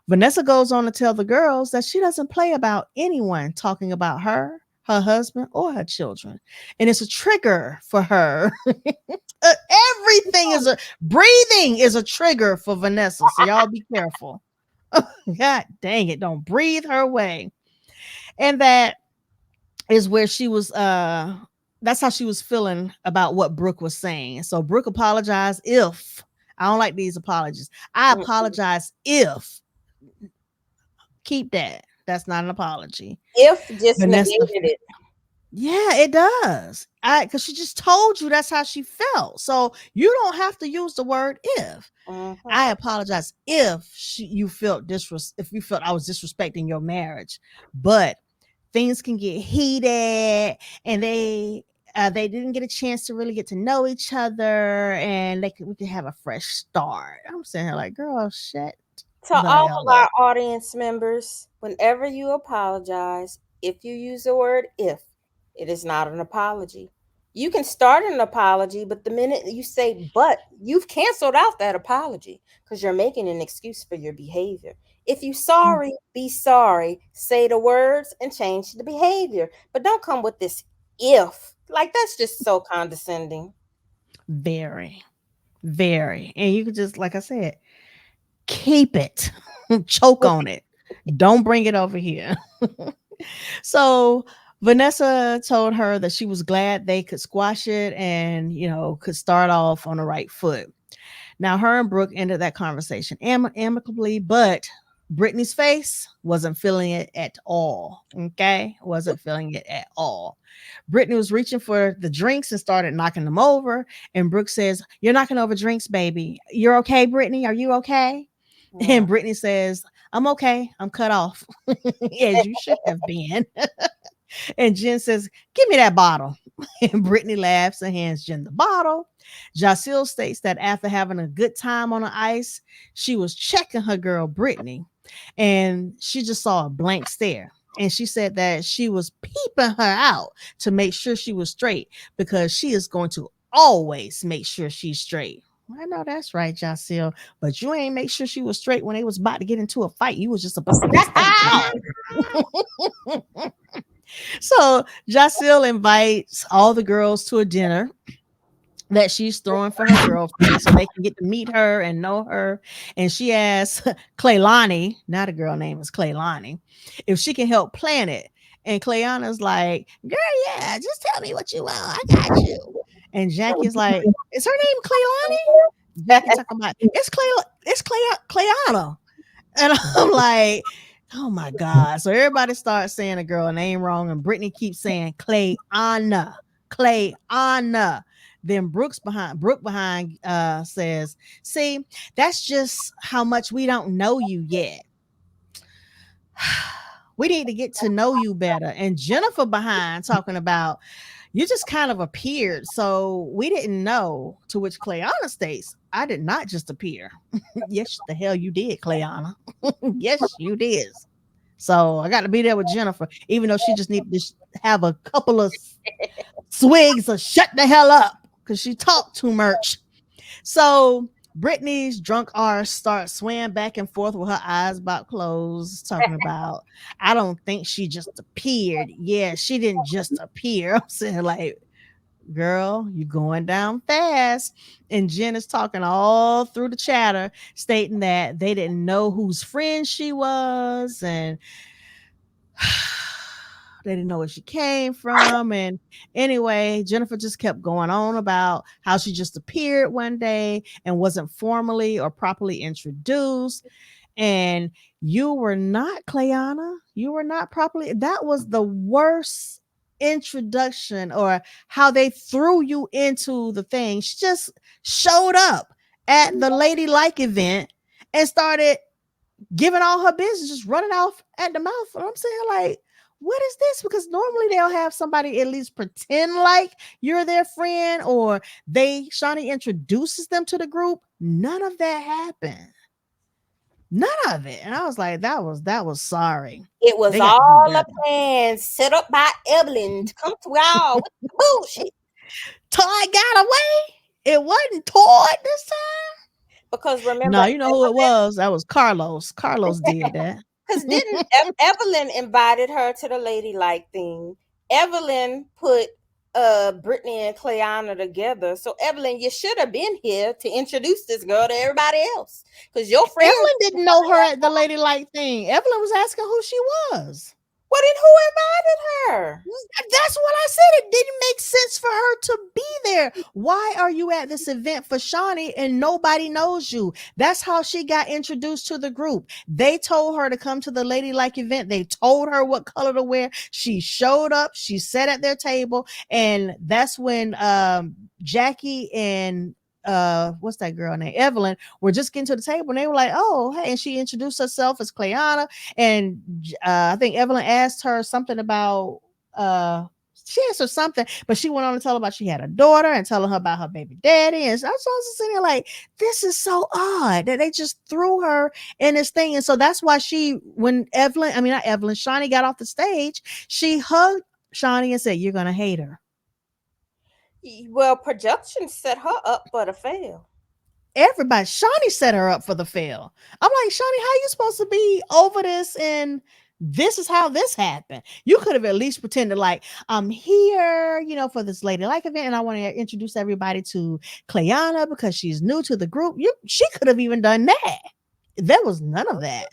Vanessa goes on to tell the girls that she doesn't play about anyone talking about her, her husband, or her children, and it's a trigger for her. Everything is a breathing is a trigger for Vanessa, so y'all be careful. God dang it, don't breathe her way. And that is where she was that's how she was feeling about what Brooke was saying. So Brooke apologized if I don't like these apologies. I apologize if keep that. That's not an apology. If just Vanessa, negated it. yeah, it does. Because she just told you that's how she felt. So you don't have to use the word if. Mm-hmm. I apologize if you felt if you felt I was disrespecting your marriage, but things can get heated, and they didn't get a chance to really get to know each other, and we could have a fresh start. I'm saying here like, girl, shut To the all hell of our up. audience members, whenever you apologize, if you use the word if, it is not an apology. You can start an apology, but the minute you say but, you've canceled out that apology because you're making an excuse for your behavior. If you sorry, be sorry, say the words and change the behavior. But don't come with this if. Like, that's just so condescending. Very, very, and you could just, like I said, keep it, choke on it. Don't bring it over here. So Vanessa told her that she was glad they could squash it and, could start off on the right foot. Now, her and Brooke ended that conversation amicably, but Brittany's face wasn't feeling it at all. Okay. Wasn't feeling it at all. Brittany was reaching for the drinks and started knocking them over. And Brooke says, "You're knocking over drinks, baby. You're okay, Brittany? Are you okay?" Yeah. And Brittany says, "I'm okay. I'm cut off," as you should have been. And Jen says, "Give me that bottle." And Brittany laughs and hands Jen the bottle. Jacille states that after having a good time on the ice, she was checking her girl Brittany, and she just saw a blank stare. And she said that she was peeping her out to make sure she was straight because she is going to always make sure she's straight. I know that's right, Jacille, but you ain't make sure she was straight when they was about to get into a fight. You was just supposed to be standing out. So Jacille invites all the girls to a dinner that she's throwing for her girlfriend so they can get to meet her and know her. And she asks Claylani, now the girl name is Claylani, if she can help plan it. And Clayana's like, "Girl, yeah, just tell me what you want. I got you." And Jackie's like, "Is her name Claylani?" Jackie talking about, Clayana. And I'm like, oh my God. So everybody starts saying a girl name wrong, and Brittany keeps saying Clayana. Clayana. Then Brooke behind says, "See, that's just how much we don't know you yet. We need to get to know you better." And Jennifer behind talking about, You just kind of appeared. So we didn't know. To which Clayana states, I did not just appear. Yes, the hell you did, Clayana. Yes, you did. So I got to be there with Jennifer, even though she just needed to have a couple of swigs of shut the hell up because she talked too much. So Brittany's drunk arse starts swaying back and forth with her eyes about closed, talking about, I don't think she just appeared. Yeah, she didn't just appear. I'm saying, like, girl, you going down fast. And Jen is talking all through the chatter, stating that they didn't know whose friend she was, and they didn't know where she came from. And anyway, Jennifer just kept going on about how she just appeared one day and wasn't formally or properly introduced. And you were not, Clayana. You were not properly. That was the worst introduction, or how they threw you into the thing. She just showed up at the Ladylike event and started giving all her business, just running off at the mouth. And I'm saying, like, what is this? Because normally they'll have somebody at least pretend like you're their friend, or Shawnee introduces them to the group. None of that happened. None of it. And I was like, that was sorry. It was They got to do all a better. plan set up by Evelyn to come to y'all with the bullshit. Todd got away. It wasn't Todd this time. Because remember, No, you know who it was? That was Carlos. Carlos did that. because didn't Evelyn invited her to the ladylike thing? Evelyn put Brittany and Clayana together. So Evelyn, you should have been here to introduce this girl to everybody else. Because your friend, Evelyn didn't know her at the Ladylike thing. Evelyn was asking who she was. well, then who invited her? That's what I said. It didn't make sense for her to be there. Why are you at this event for Shawnee and nobody knows you? That's how she got introduced to the group. They told her to come to the Ladylike event. They told her what color to wear. She showed up. She sat at their table. And that's when Jackie and what's that girl name, Evelyn, were just getting to the table, and they were like, oh, hey. And she introduced herself as Clayana. And I think Evelyn asked her something about she asked her something, but she went on to tell her about she had a daughter and telling her about her baby daddy. And so I was just sitting there like, this is so odd that they just threw her in this thing. And so that's why when Shawnee got off the stage, she hugged Shawnee and said, you're gonna hate her. Well, production set her up for the fail. Everybody, Shawnee set her up for the fail. I'm like, Shawnee, how you supposed to be over this and this is how this happened? You could have at least pretended like, I'm here, for this Ladylike event, and I want to introduce everybody to Clayana because she's new to the group. She could have even done that. There was none of that.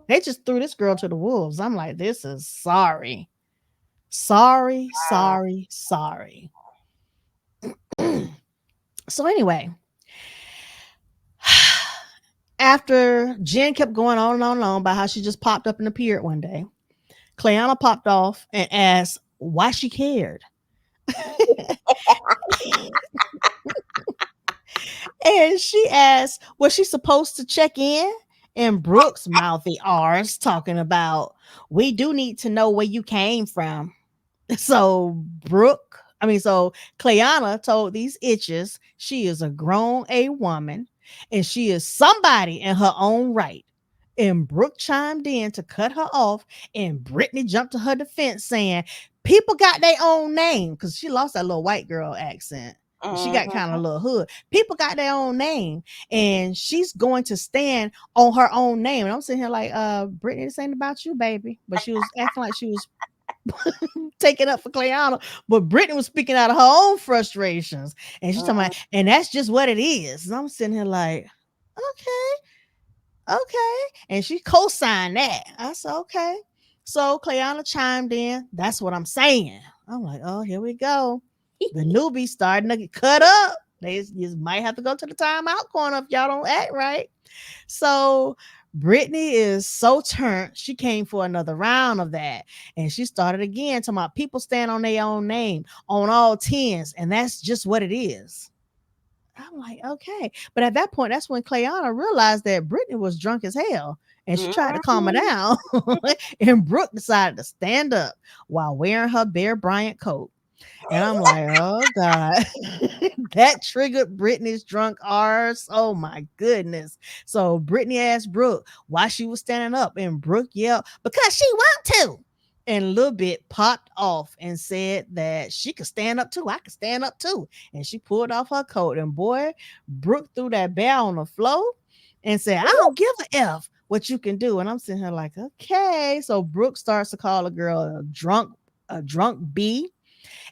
They just threw this girl to the wolves. I'm like, this is sorry. Sorry. So anyway, after Jen kept going on and on and on about how she just popped up and appeared one day, Clayana popped off and asked why she cared. And she asked, was she supposed to check in? And Brooke's mouthy R's talking about, we do need to know where you came from. So Clayana told these itches she is a grown A woman and she is somebody in her own right. And Brooke chimed in to cut her off, and Brittany jumped to her defense saying, people got their own name, because she lost that little white girl accent. She got kind of a little hood. People got their own name, and she's going to stand on her own name. And I'm sitting here like, Brittany, this ain't about you, baby. But she was acting like she was taking up for Clayana, but Brittany was speaking out of her own frustrations, and she's talking about, and that's just what it is. And I'm sitting here like, okay, and she co-signed that. I said, okay. So Clayana chimed in. That's what I'm saying. I'm like, oh, here we go. The newbie starting to get cut up. You might have to go to the timeout corner if y'all don't act right. So Brittany is so turned. She came for another round of that. And she started again talking about people stand on their own name on all 10s. And that's just what it is. I'm like, okay. But at that point, that's when Clayana realized that Brittany was drunk as hell. And she tried to calm her down. And Brooke decided to stand up while wearing her Bear Bryant coat. And I'm like, oh God, that triggered Brittany's drunk arse. Oh my goodness. So Brittany asked Brooke why she was standing up, and Brooke yelled, because she want to. And Lil Bit popped off and said that she could stand up too. I could stand up too. And she pulled off her coat. And boy, Brooke threw that bear on the floor and said, I don't give a F what you can do. And I'm sitting here like, okay. So Brooke starts to call a girl a drunk B,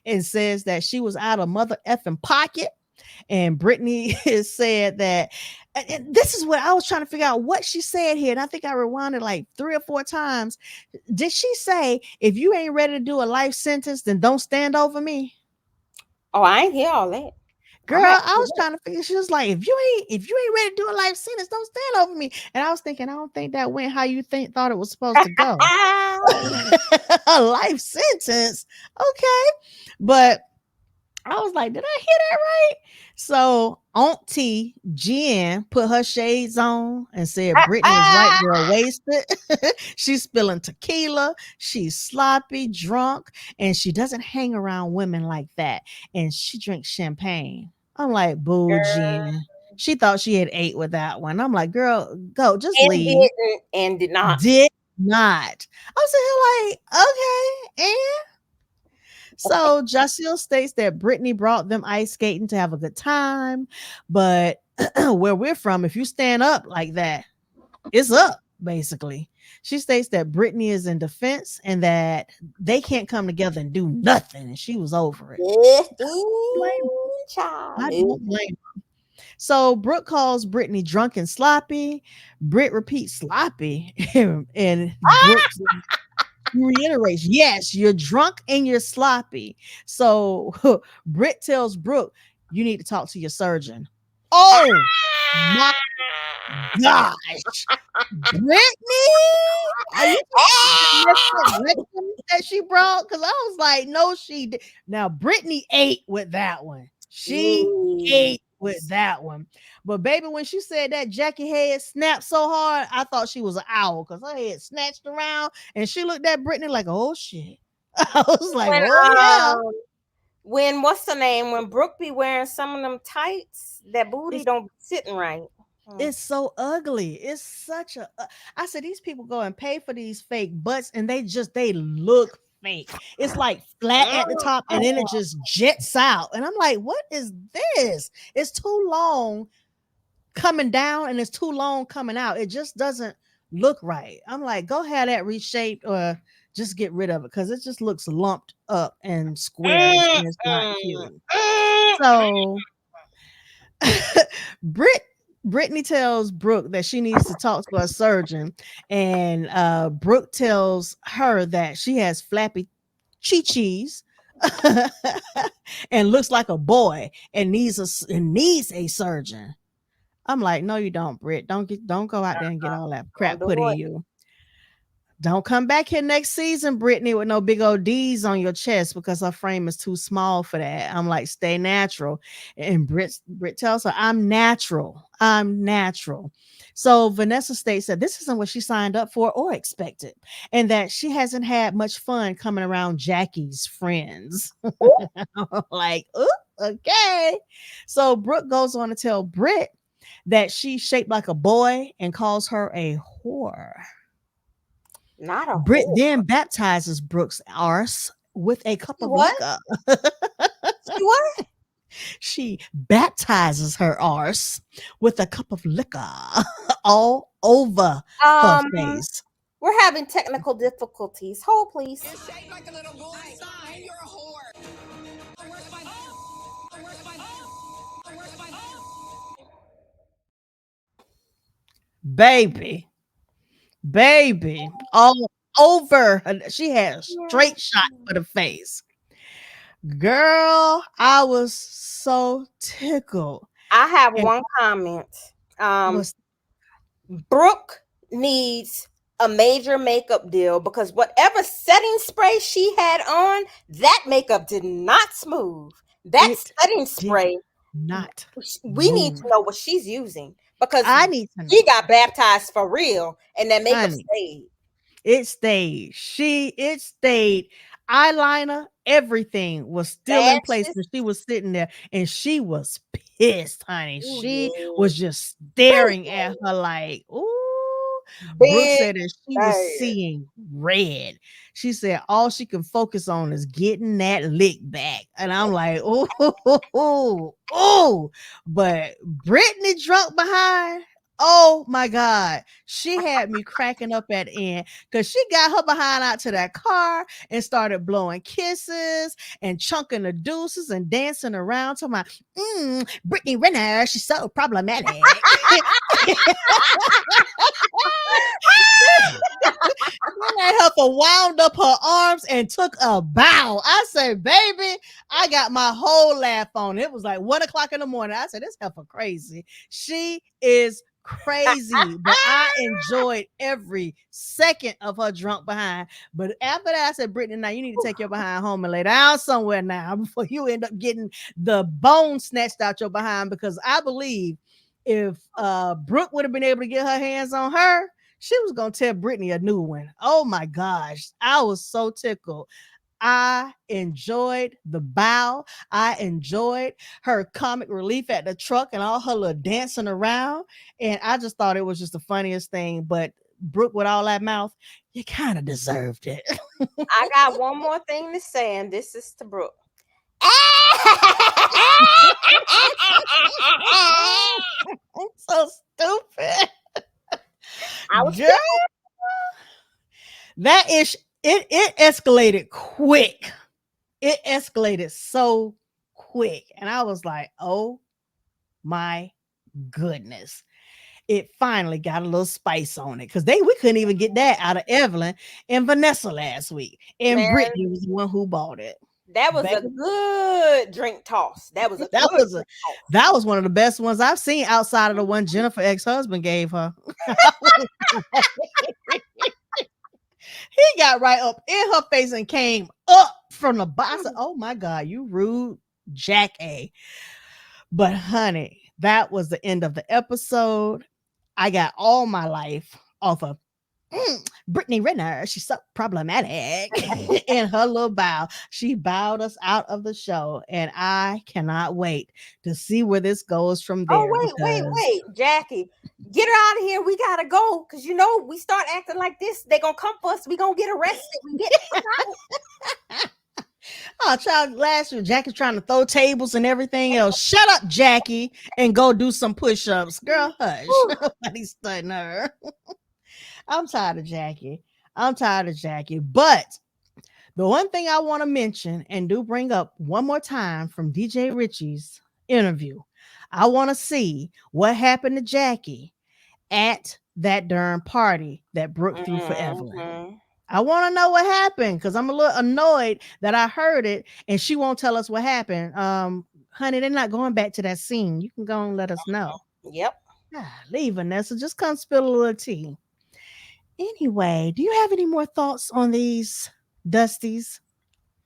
and says that she was out of mother effing pocket. And Brittany has said that, and this is what I was trying to figure out what she said here. And I think I rewinded like 3 or 4 times. Did she say, if you ain't ready to do a life sentence, then don't stand over me? Oh, I ain't hear all that. Girl, I was trying to figure. She was like, if you ain't ready to do a life sentence, don't stand over me. And I was thinking, I don't think that went how you thought it was supposed to go. A life sentence, okay, but I was like, did I hear that right? So Auntie Jen put her shades on and said Brittany is white girl wasted. She's spilling tequila. She's sloppy, drunk, and she doesn't hang around women like that. And she drinks champagne. I'm like, boo, Jen. She thought she had ate with that one. I'm like, girl, go, just And leave. didn't, and did not. Did not. I was here like, okay, and so Jaceel states that Brittany brought them ice skating to have a good time, but where we're from, if you stand up like that, it's up, basically. She states that Brittany is in defense and that they can't come together and do nothing, and she was over it. I don't blame her. So Brooke calls Brittany drunk and sloppy. Britt repeats sloppy, and Brooke reiterates, yes, you're drunk and you're sloppy. So Britt tells Brooke, you need to talk to your surgeon. Oh my gosh. Brittany, are you that she brought? Because I was like, no, she did. Now Brittany ate with that one. She ate with that one. But baby, when she said that Jackie head snapped so hard, I thought she was an owl because her head snatched around and she looked at Brittany like, oh shit. I was like, When, oh yeah. When what's the name? When Brooke be wearing some of them tights, that booty don't be sitting right. It's so ugly. It's such a. I said these people go and pay for these fake butts, and they look fake. It's like flat at the top, and then it just jets out. And I'm like, what is this? It's too long coming down, and it's too long coming out. It just doesn't look right. I'm like, go have that reshaped, or just get rid of it because it just looks lumped up and squarish, and it's not cute. So Brittany tells Brooke that she needs to talk to a surgeon, and Brooke tells her that she has flappy chi-chis and looks like a boy and needs a surgeon. I'm like, no, you don't, Britt. Don't go out there and get all that crap put in you. Don't come back here next season, Brittany, with no big old D's on your chest because her frame is too small for that. I'm like, stay natural. And Britt tells her, I'm natural. I'm natural. So Vanessa states that this isn't what she signed up for or expected, and that she hasn't had much fun coming around Jackie's friends. Like, okay. So Brooke goes on to tell Britt that she's shaped like a boy and calls her a whore. Not a Britt whore. then baptizes Brooke's arse with a cup of liquor. What? She baptizes her arse with a cup of liquor all over her face. We're having technical difficulties. Hold, please. You're shaped like a little boy, and you're a whore. Baby, all over. She had a straight shot for the face. Girl, I was so tickled. I have one comment. Brooke needs a major makeup deal because whatever setting spray she had on, that makeup did not smooth. That setting spray, not. We need to know what she's using because I need to know. She got baptized for real, and that makeup stayed. It stayed. It stayed. Eyeliner, everything was still in place, and she was sitting there, and she was pissed, honey. Ooh, She yeah. was just staring at her like, ooh. Brooke Big said that she was bad. seeing red. She said all she can focus on is getting that lick back. And I'm like, oh. But Brittany drunk behind, oh my God. She had me cracking up at the end because she got her behind out to that car and started blowing kisses and chunking the deuces and dancing around to my Brittany Renner. She's so problematic. That heifer wound up her arms and took a bow. I said, baby, I got my whole laugh on. It was like 1 o'clock in the morning. I said, this heifer crazy. She is crazy, but I enjoyed every second of her drunk behind. But after that, I said, Brittany, now you need to take your behind home and lay down somewhere now before you end up getting the bone snatched out your behind. Because I believe if Brooke would have been able to get her hands on her, she was gonna tell Brittany a new one. Oh my gosh, I was so tickled. I enjoyed the bow. I enjoyed her comic relief at the truck and all her little dancing around. And I just thought it was just the funniest thing. But Brooke, with all that mouth, you kind of deserved it. I got one more thing to say, and this is to Brooke. So stupid. I was Girl, that is it escalated quick. It escalated so quick. And I was like, oh my goodness. It finally got a little spice on it. Because we couldn't even get that out of Evelyn and Vanessa last week. And man. Brittany was the one who bought it. That was Baby, a good drink toss. That was a that good was drink toss. that was one of the best ones I've seen outside of the one Jennifer ex-husband gave her. He got right up in her face and came up from the bottom. I said, oh my God, you rude Jack A. But honey, that was the end of the episode. I got all my life off of Brittany Renner. She's so problematic. In her little bow, she bowed us out of the show, and I cannot wait to see where this goes from Oh, there. wait, Jackie, get her out of here. We gotta go because we start acting like this, they gonna come for us. We gonna get arrested. We get out. Oh, child, last year Jackie's trying to throw tables and everything else. Shut up, Jackie, and go do some push-ups. Girl, hush. Nobody's studying her. I'm tired of Jackie. But the one thing I want to mention and do bring up one more time from DJ Richie's interview, I want to see what happened to Jackie at that darn party that Brooke threw for Evelyn. I want to know what happened because I'm a little annoyed that I heard it and she won't tell us what happened. Honey, they're not going back to that scene. You can go and let us know. Yep. Leave, Vanessa. Just come spill a little tea. Anyway, do you have any more thoughts on these Dusties?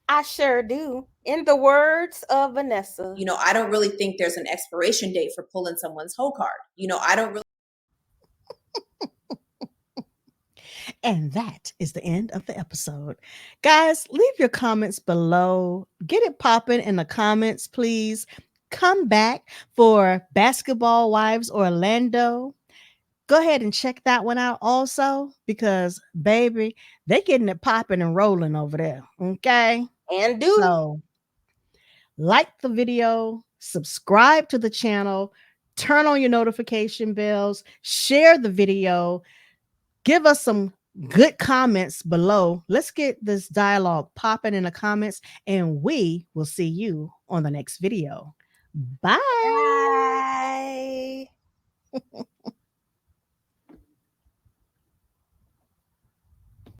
I sure do. In the words of Vanessa, I don't really think there's an expiration date for pulling someone's hoe card. I don't really. And that is the end of the episode. Guys, leave your comments below. Get it popping in the comments, please. Come back for Basketball Wives Orlando. Go ahead and check that one out also because, baby, they're getting it popping and rolling over there. Okay? And do so like the video, subscribe to the channel, turn on your notification bells, share the video, give us some good comments below. Let's get this dialogue popping in the comments, and we will see you on the next video. Bye. Bye.